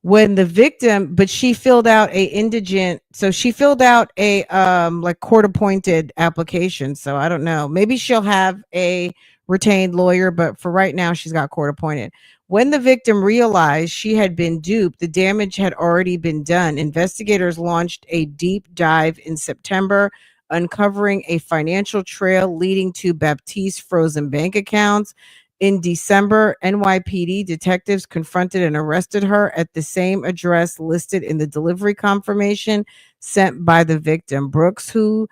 when the victim, but she filled out a indigent, so she filled out a like court appointed application. So I don't know. Maybe she'll have a retained lawyer, but for right now she's got court appointed. When the victim realized she had been duped, the damage had already been done. Investigators launched a deep dive in September, uncovering a financial trail leading to Baptiste's frozen bank accounts. In December, NYPD detectives confronted and arrested her at the same address listed in the delivery confirmation sent by the victim. Brooks, who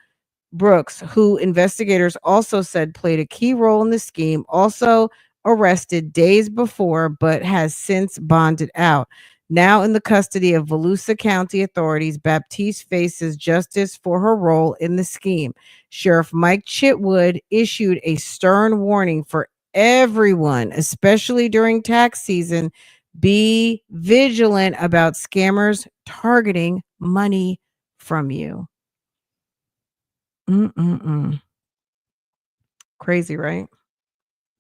investigators also said played a key role in the scheme, also arrested days before but has since bonded out. Now in the custody of Volusia County authorities, Baptiste faces justice for her role in the scheme. Sheriff Mike Chitwood issued a stern warning for everyone, especially during tax season. Be vigilant about scammers targeting money from you. Mm-mm-mm. Crazy, right?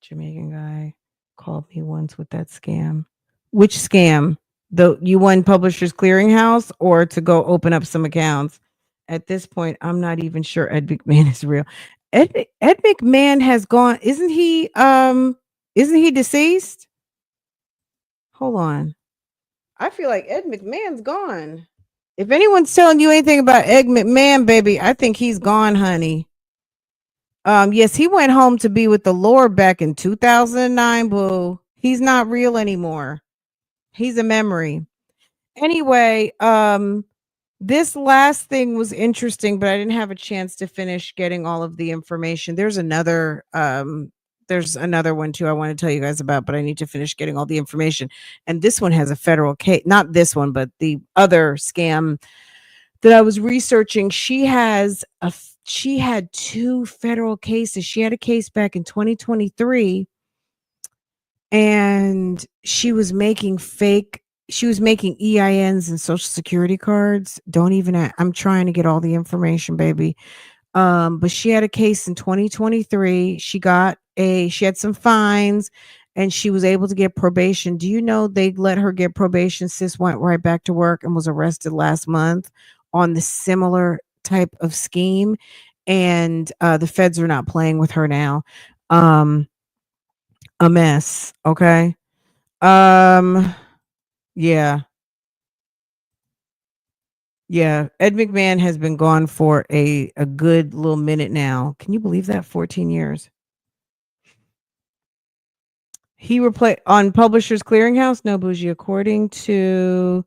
Jamaican guy called me once with that scam. Which scam? The you won Publishers Clearinghouse or to go open up some accounts? At this point, I'm not even sure Ed McMahon is real. Ed McMahon has gone. Isn't he deceased? Hold on. I feel like Ed McMahon's gone. If anyone's telling you anything about Ed McMahon, baby, I think he's gone, honey. Yes, he went home to be with the Lord back in 2009, boo. He's not real anymore. He's a memory. Anyway, this last thing was interesting, but I didn't have a chance to finish getting all of the information. There's another one too I want to tell you guys about, but I need to finish getting all the information. And this one has a federal case, not this one, but the other scam that I was researching. She had two federal cases. She had a case back in 2023 and she was making EINs and social security cards. I'm trying to get all the information, baby. But she had a case in 2023. She had some fines and she was able to get probation. Do you know they let her get probation? Sis went right back to work and was arrested last month on the similar type of scheme. And the feds are not playing with her now. A mess. Okay. Yeah. Yeah. Ed McMahon has been gone for a good little minute now. Can you believe that? 14 years. He replaced on Publishers Clearinghouse. No, bougie. According to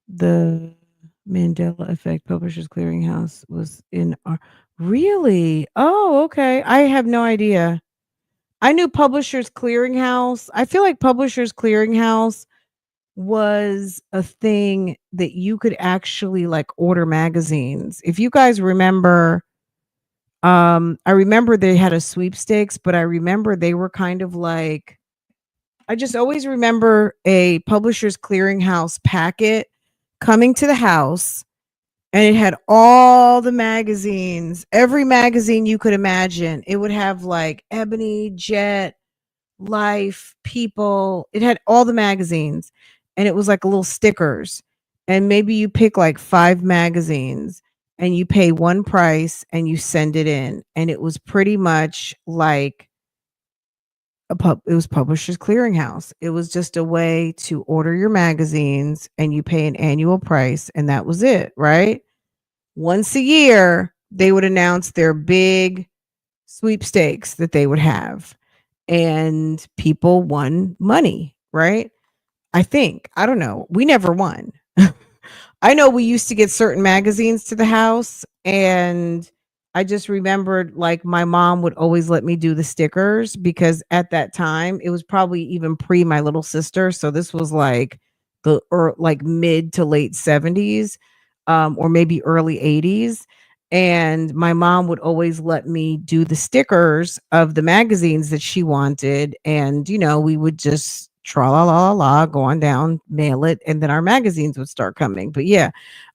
the Mandela Effect, Publishers Clearinghouse was in our. Really? Oh, okay. I have no idea. I knew Publishers Clearinghouse. I feel like Publishers Clearinghouse was a thing that you could actually like order magazines. If you guys remember, I remember they had a sweepstakes, but I remember they were kind of like, I just always remember a Publishers Clearinghouse packet coming to the house and it had all the magazines, every magazine you could imagine. It would have like Ebony, Jet, Life, People. It had all the magazines and it was like little stickers. And maybe you pick like 5 magazines and you pay one price and you send it in. And it was pretty much like it was Publishers Clearinghouse. It was just a way to order your magazines and you pay an annual price and that was it, right? Once a year, they would announce their big sweepstakes that they would have and people won money, right? I think. I don't know. We never won. I know we used to get certain magazines to the house and I just remembered like my mom would always let me do the stickers because at that time it was probably even pre my little sister. So this was like like mid to late 70s or maybe early 80s. And my mom would always let me do the stickers of the magazines that she wanted. And, we would just tra la la la go on down, mail it, and then our magazines would start coming. But yeah.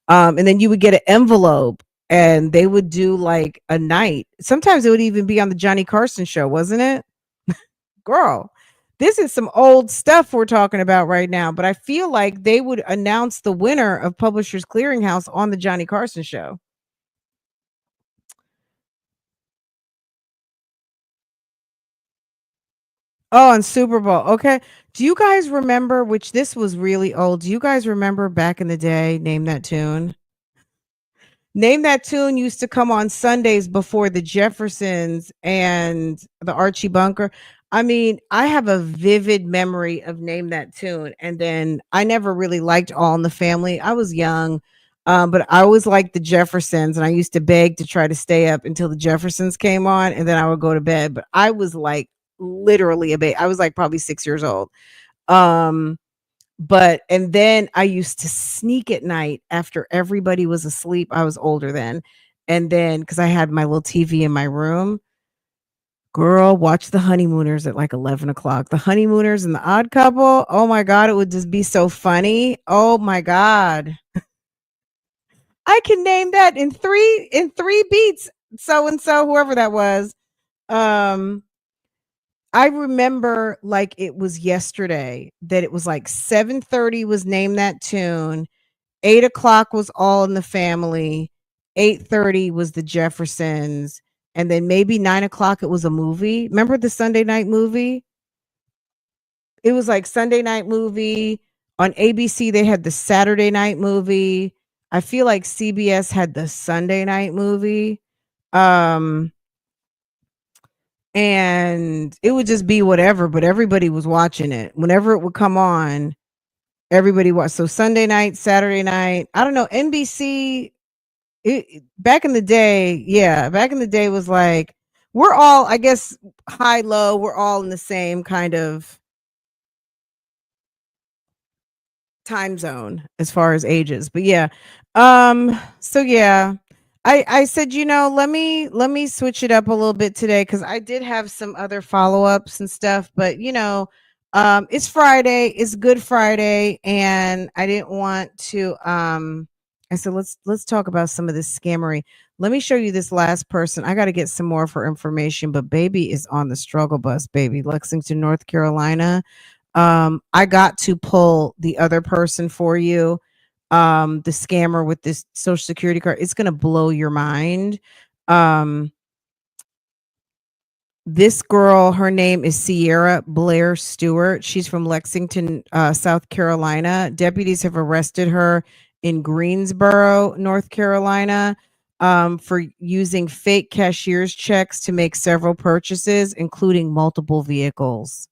And then you would get an envelope and they would do like a night. Sometimes it would even be on the Johnny Carson show, wasn't it? Girl, This is some old stuff we're talking about right now, but I feel like they would announce the winner of Publishers Clearinghouse on the Johnny Carson show. Oh, on Super Bowl. Okay. Do you guys remember, which this was really old? Do you guys remember back in the day, Name That Tune? Name That Tune used to come on Sundays before the Jeffersons and the Archie Bunker. I mean, I have a vivid memory of Name That Tune. And then I never really liked All in the Family. I was young, but I always liked the Jeffersons. And I used to beg to try to stay up until the Jeffersons came on. And then I would go to bed. But I was like literally a baby. I was like probably 6 years old. Um, but and then I used to sneak at night after everybody was asleep. I was older then. And then because I had my little TV in my room, girl, watch the Honeymooners at like 11 o'clock. The Honeymooners and the Odd Couple. Oh my God, it would just be so funny. Oh my God. I can name that in three beats. So and so, whoever that was. Um, I remember like it was yesterday that it was like 7:30 was Name That Tune. 8 o'clock was All in the Family. 8:30 was the Jeffersons. And then maybe 9 o'clock it was a movie. Remember the Sunday night movie? It was like Sunday night movie. On ABC, they had the Saturday night movie. I feel like CBS had the Sunday night movie. Um, and it would just be whatever, but everybody was watching it. Whenever it would come on, everybody watched. So Sunday night, Saturday night, I don't know, NBC. Back in the day, yeah, back in the day was like we're all, I guess, high low, we're all in the same kind of time zone as far as ages. But yeah. So yeah. I said, let me switch it up a little bit today cuz I did have some other follow-ups and stuff, but it's Friday, it's Good Friday, and I didn't want to I said let's talk about some of this scammery. Let me show you this last person. I got to get some more for information, but baby is on the struggle bus, baby. Lexington, North Carolina. I got to pull the other person for you. The scammer with this social security card. It's gonna blow your mind. Um, this girl, her name is Sierra Blair Stewart. She's from Lexington, South Carolina. Deputies have arrested her in Greensboro, North Carolina, for using fake cashier's checks to make several purchases, including multiple vehicles.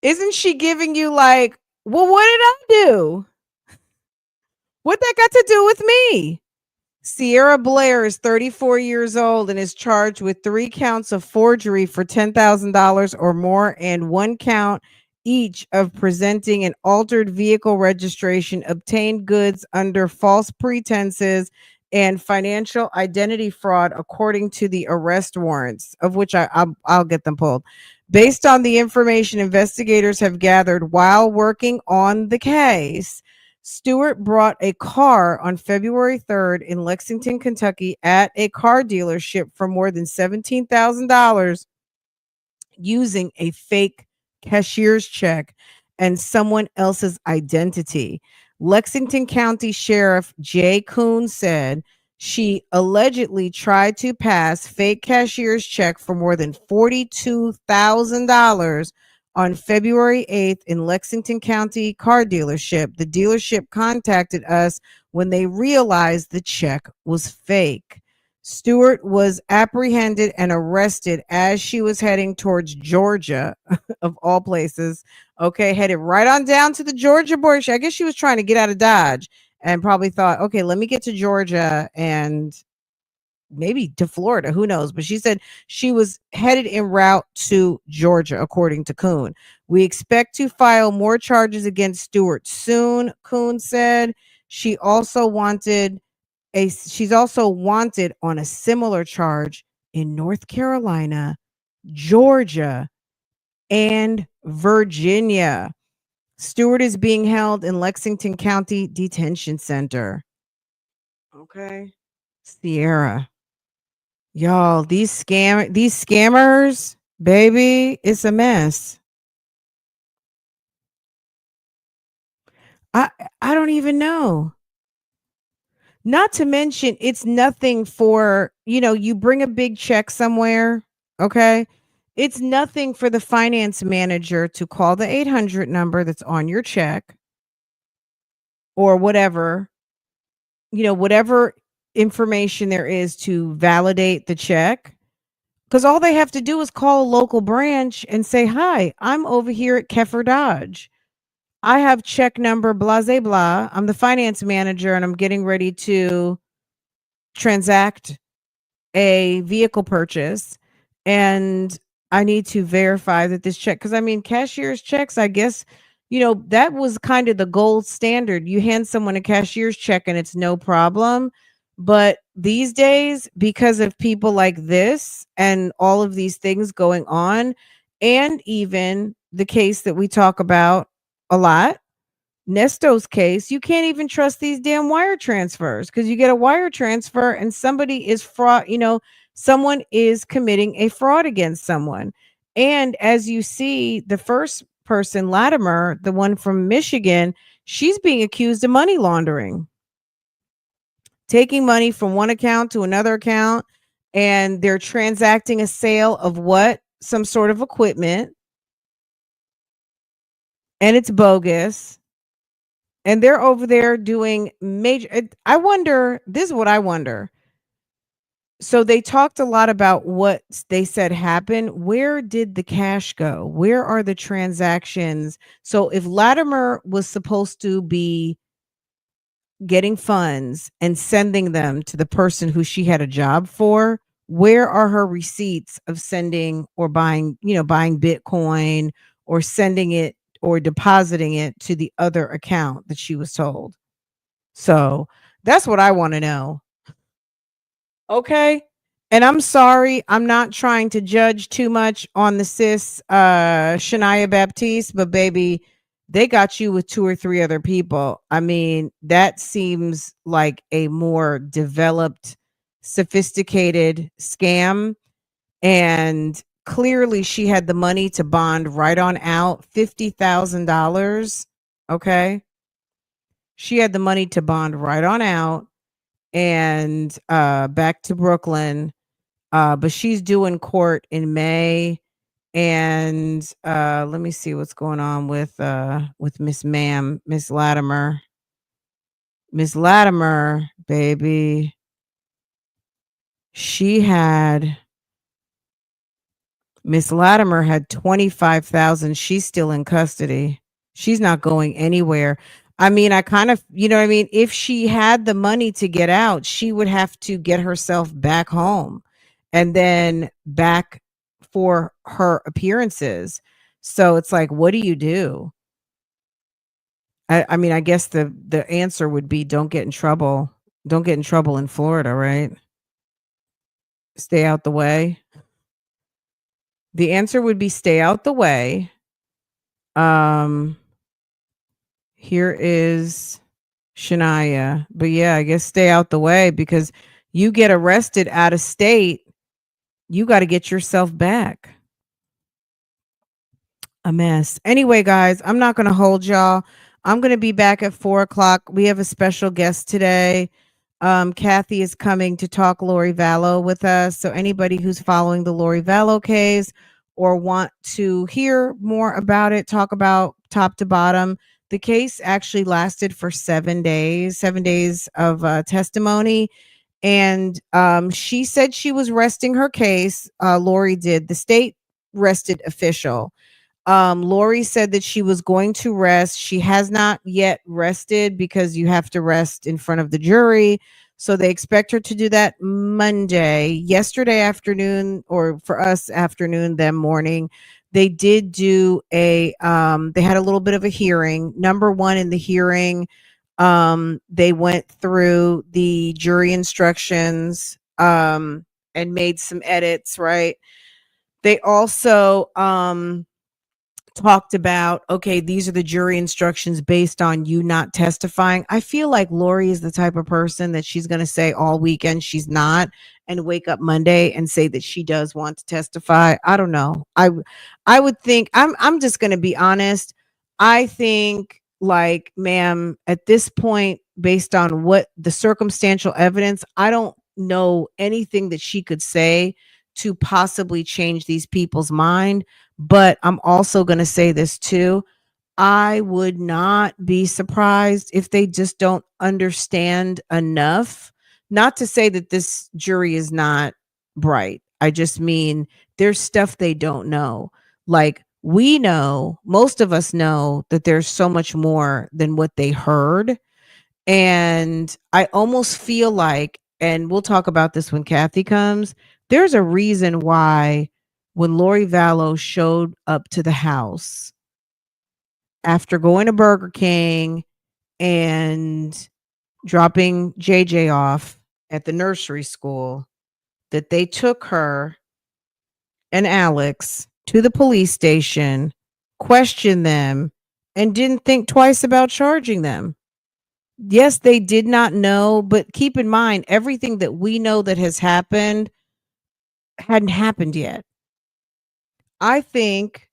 Isn't she giving you like, well, what did I do? What that got to do with me? Sierra Blair is 34 years old and is charged with 3 counts of forgery for $10,000 or more and 1 count each of presenting an altered vehicle registration, obtained goods under false pretenses, and financial identity fraud, according to the arrest warrants, of which I'll get them pulled. Based on the information investigators have gathered while working on the case, Stewart brought a car on February 3rd in Lexington, Kentucky at a car dealership for more than $17,000 using a fake cashier's check and someone else's identity. Lexington County Sheriff Jay Coon said she allegedly tried to pass fake cashier's check for more than $42,000 on February 8th in Lexington County car dealership. The dealership contacted us when they realized the check was fake. Stewart was apprehended and arrested as she was heading towards Georgia, of all places. Okay, headed right on down to the Georgia border. I guess she was trying to get out of Dodge and probably thought, okay, let me get to Georgia and maybe to Florida, who knows? But she said she was headed en route to Georgia, according to Coon. We expect to file more charges against Stewart soon, Coon said. She's also wanted on a similar charge in North Carolina, Georgia, and Virginia. Stewart is being held in Lexington County Detention Center. Okay. Sierra. Y'all, these scammers, Baby, it's a mess. I I don't even know. Not to mention, it's nothing for, you bring a big check somewhere, okay? It's nothing for the finance manager to call the 800 number that's on your check or whatever, whatever information there is to validate the check. Because all they have to do is call a local branch and say, "Hi, I'm over here at Keffer Dodge. I have check number blah, blah, blah. I'm the finance manager and I'm getting ready to transact a vehicle purchase, and I need to verify that this check," because I mean, cashier's checks, I guess, that was kind of the gold standard. You hand someone a cashier's check and it's no problem. But these days, because of people like this and all of these things going on, and even the case that we talk about a lot, Nesto's case, you can't even trust these damn wire transfers because you get a wire transfer and somebody is fraud, someone is committing a fraud against someone. And as you see, the first person, Latimer, the one from Michigan, she's being accused of money laundering, taking money from one account to another account, and they're transacting a sale of what? Some sort of equipment, and it's bogus. And they're over there doing major. I wonder, this is what I wonder. So they talked a lot about what they said happened. Where did the cash go? Where are the transactions? So if Latimer was supposed to be getting funds and sending them to the person who she had a job for, where are her receipts of sending or buying, buying Bitcoin or sending it or depositing it to the other account that she was told? So that's what I want to know. Okay. And I'm sorry, I'm not trying to judge too much on the sis Shania Baptiste, but baby, they got you with 2 or 3 other people. I mean, that seems like a more developed, sophisticated scam. And clearly she had the money to bond right on out, $50,000. Okay. She had the money to bond right on out and back to Brooklyn. But she's due in court in May. And let me see what's going on with Miss Latimer. Miss Latimer, baby. Miss Latimer had 25,000. She's still in custody. She's not going anywhere. I mean, I kind of, what I mean? If she had the money to get out, she would have to get herself back home and then back for her appearances. So it's like, what do you do? I mean, I guess the answer would be don't get in trouble. Don't get in trouble in Florida, right? Stay out the way. The answer would be stay out the way. Um, Here is Shania. But yeah, I guess stay out the way because you get arrested out of state, you got to get yourself back. A mess. Anyway, guys, I'm not going to hold y'all. I'm going to be back at 4:00. We have a special guest today. Kathy is coming to talk Lori Vallow with us. So anybody who's following the Lori Vallow case or want to hear more about it, talk about top to bottom, the case actually lasted for 7 days of testimony. And she said she was resting her case. Lori did. The state rested official. Lori said that she was going to rest. She has not yet rested because you have to rest in front of the jury. So they expect her to do that Monday. Yesterday afternoon, or for us afternoon, them morning, they did do they had a little bit of a hearing. Number one in the hearing, they went through the jury instructions and made some edits, right? They also talked about, okay, these are the jury instructions based on you not testifying. I feel like Lori is the type of person that she's going to say all weekend she's not, and wake up Monday and say that she does want to testify. I don't know. I would think, I'm just going to be honest. I think, like, ma'am, at this point, based on what the circumstantial evidence, I don't know anything that she could say to possibly change these people's mind. But I'm also going to say this too. I would not be surprised if they just don't understand enough. Not to say that this jury is not bright. I just mean there's stuff they don't know. Like, we know, most of us know that there's so much more than what they heard. And I almost feel like, and we'll talk about this when Kathy comes, there's a reason why when Lori Vallow showed up to the house after going to Burger King and dropping JJ off at the nursery school, that they took her and Alex to the police station, questioned them, and didn't think twice about charging them. Yes, they did not know, but keep in mind, everything that we know that has happened hadn't happened yet. I think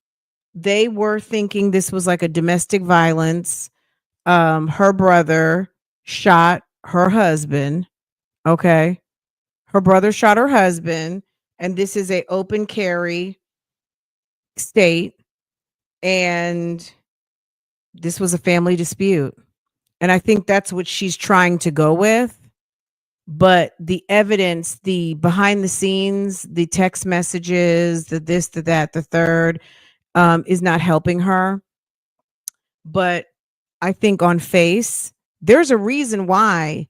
they were thinking this was like a domestic violence. Her brother shot her husband. Okay. Her brother shot her husband, and this is a open carry state, and this was a family dispute. And I think that's what she's trying to go with. But the evidence, the behind the scenes, the text messages, the this, the that, the third, is not helping her. But I think on face, there's a reason why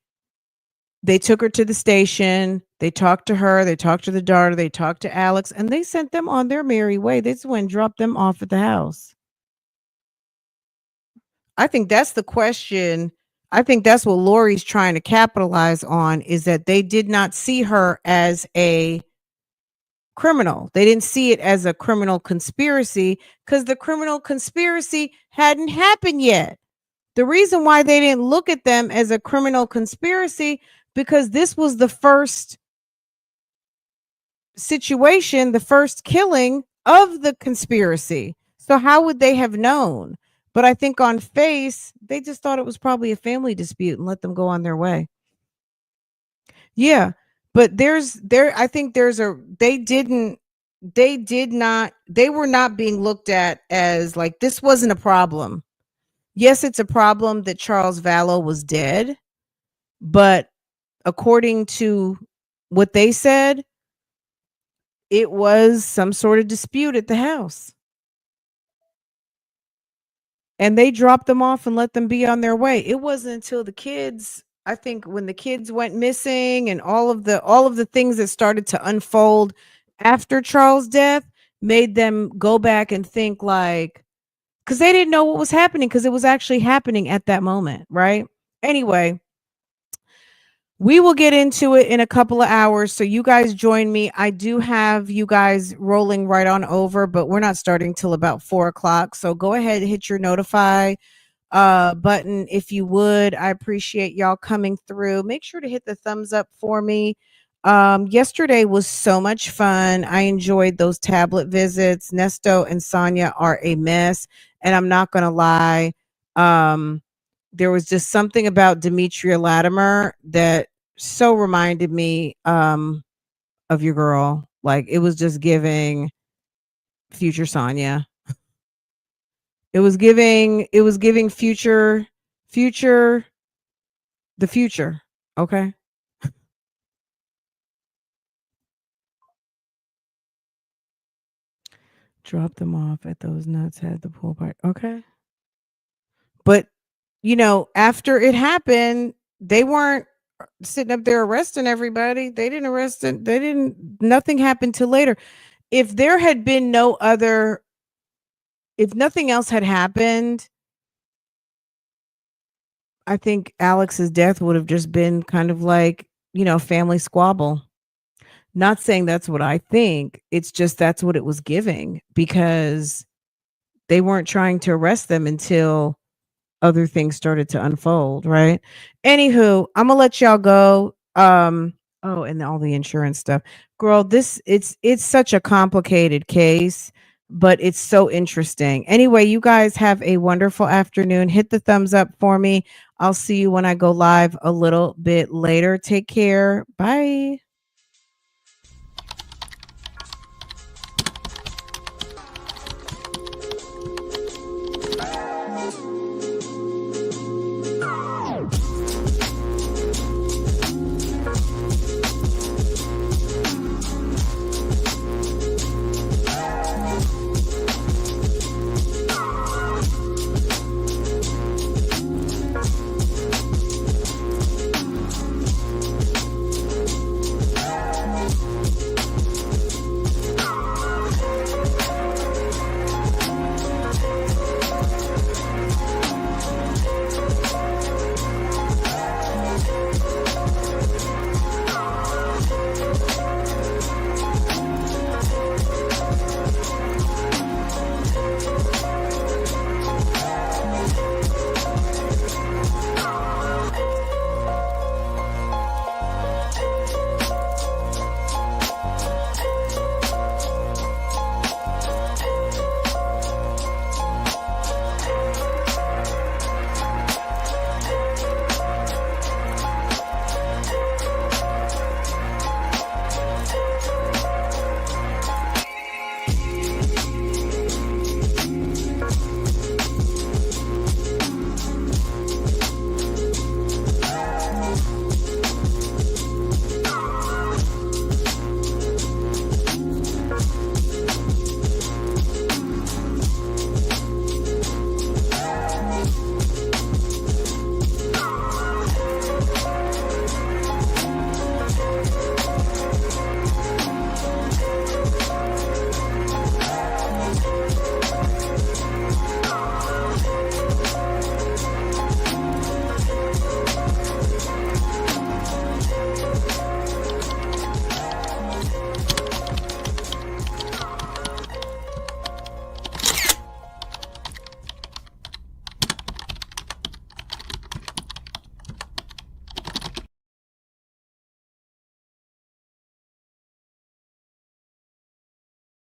they took her to the station. They talked to her. They talked to the daughter. They talked to Alex, and they sent them on their merry way. They just went and dropped them off at the house. I think that's the question. I think that's what Lori's trying to capitalize on, is that they did not see her as a criminal. They didn't see it as a criminal conspiracy because the criminal conspiracy hadn't happened yet. The reason why they didn't look at them as a criminal conspiracy, because this was the first situation, the first killing of the conspiracy. So how would they have known? But I think on face, they just thought it was probably a family dispute and let them go on their way. Yeah. But I think they were not being looked at as like, this wasn't a problem. Yes, it's a problem that Charles Vallow was dead, but according to what they said, it was some sort of dispute at the house. And they dropped them off and let them be on their way. It wasn't until the kids, I think when the kids went missing and all of the things that started to unfold after Charles' death made them go back and think, like, because they didn't know what was happening, because it was actually happening at that moment, right? Anyway, we will get into it in a couple of hours. So you guys join me. I do have you guys rolling right on over, but we're not starting till about 4:00. So go ahead and hit your notify button if you would. I appreciate y'all coming through. Make sure to hit the thumbs up for me. Yesterday was so much fun. I enjoyed those tablet visits. Nesto and Sonia are a mess, and I'm not gonna lie. There was just something about Demekia Latimer that so reminded me of your girl. Like, it was just giving future Sonia. It was giving future the future. Okay. Drop them off at those nuts at the pool party. Okay. But after it happened, they weren't sitting up there arresting everybody. They didn't arrest it. Nothing happened till later. If there had been if nothing else had happened, I think Alex's death would have just been kind of like, family squabble. Not saying that's what I think. It's just that's what it was giving, because they weren't trying to arrest them until other things started to unfold, right? Anywho, I'm gonna let y'all go. Oh, and all the insurance stuff. Girl, it's such a complicated case, but it's so interesting. Anyway, you guys have a wonderful afternoon. Hit the thumbs up for me. I'll see you when I go live a little bit later. Take care. Bye.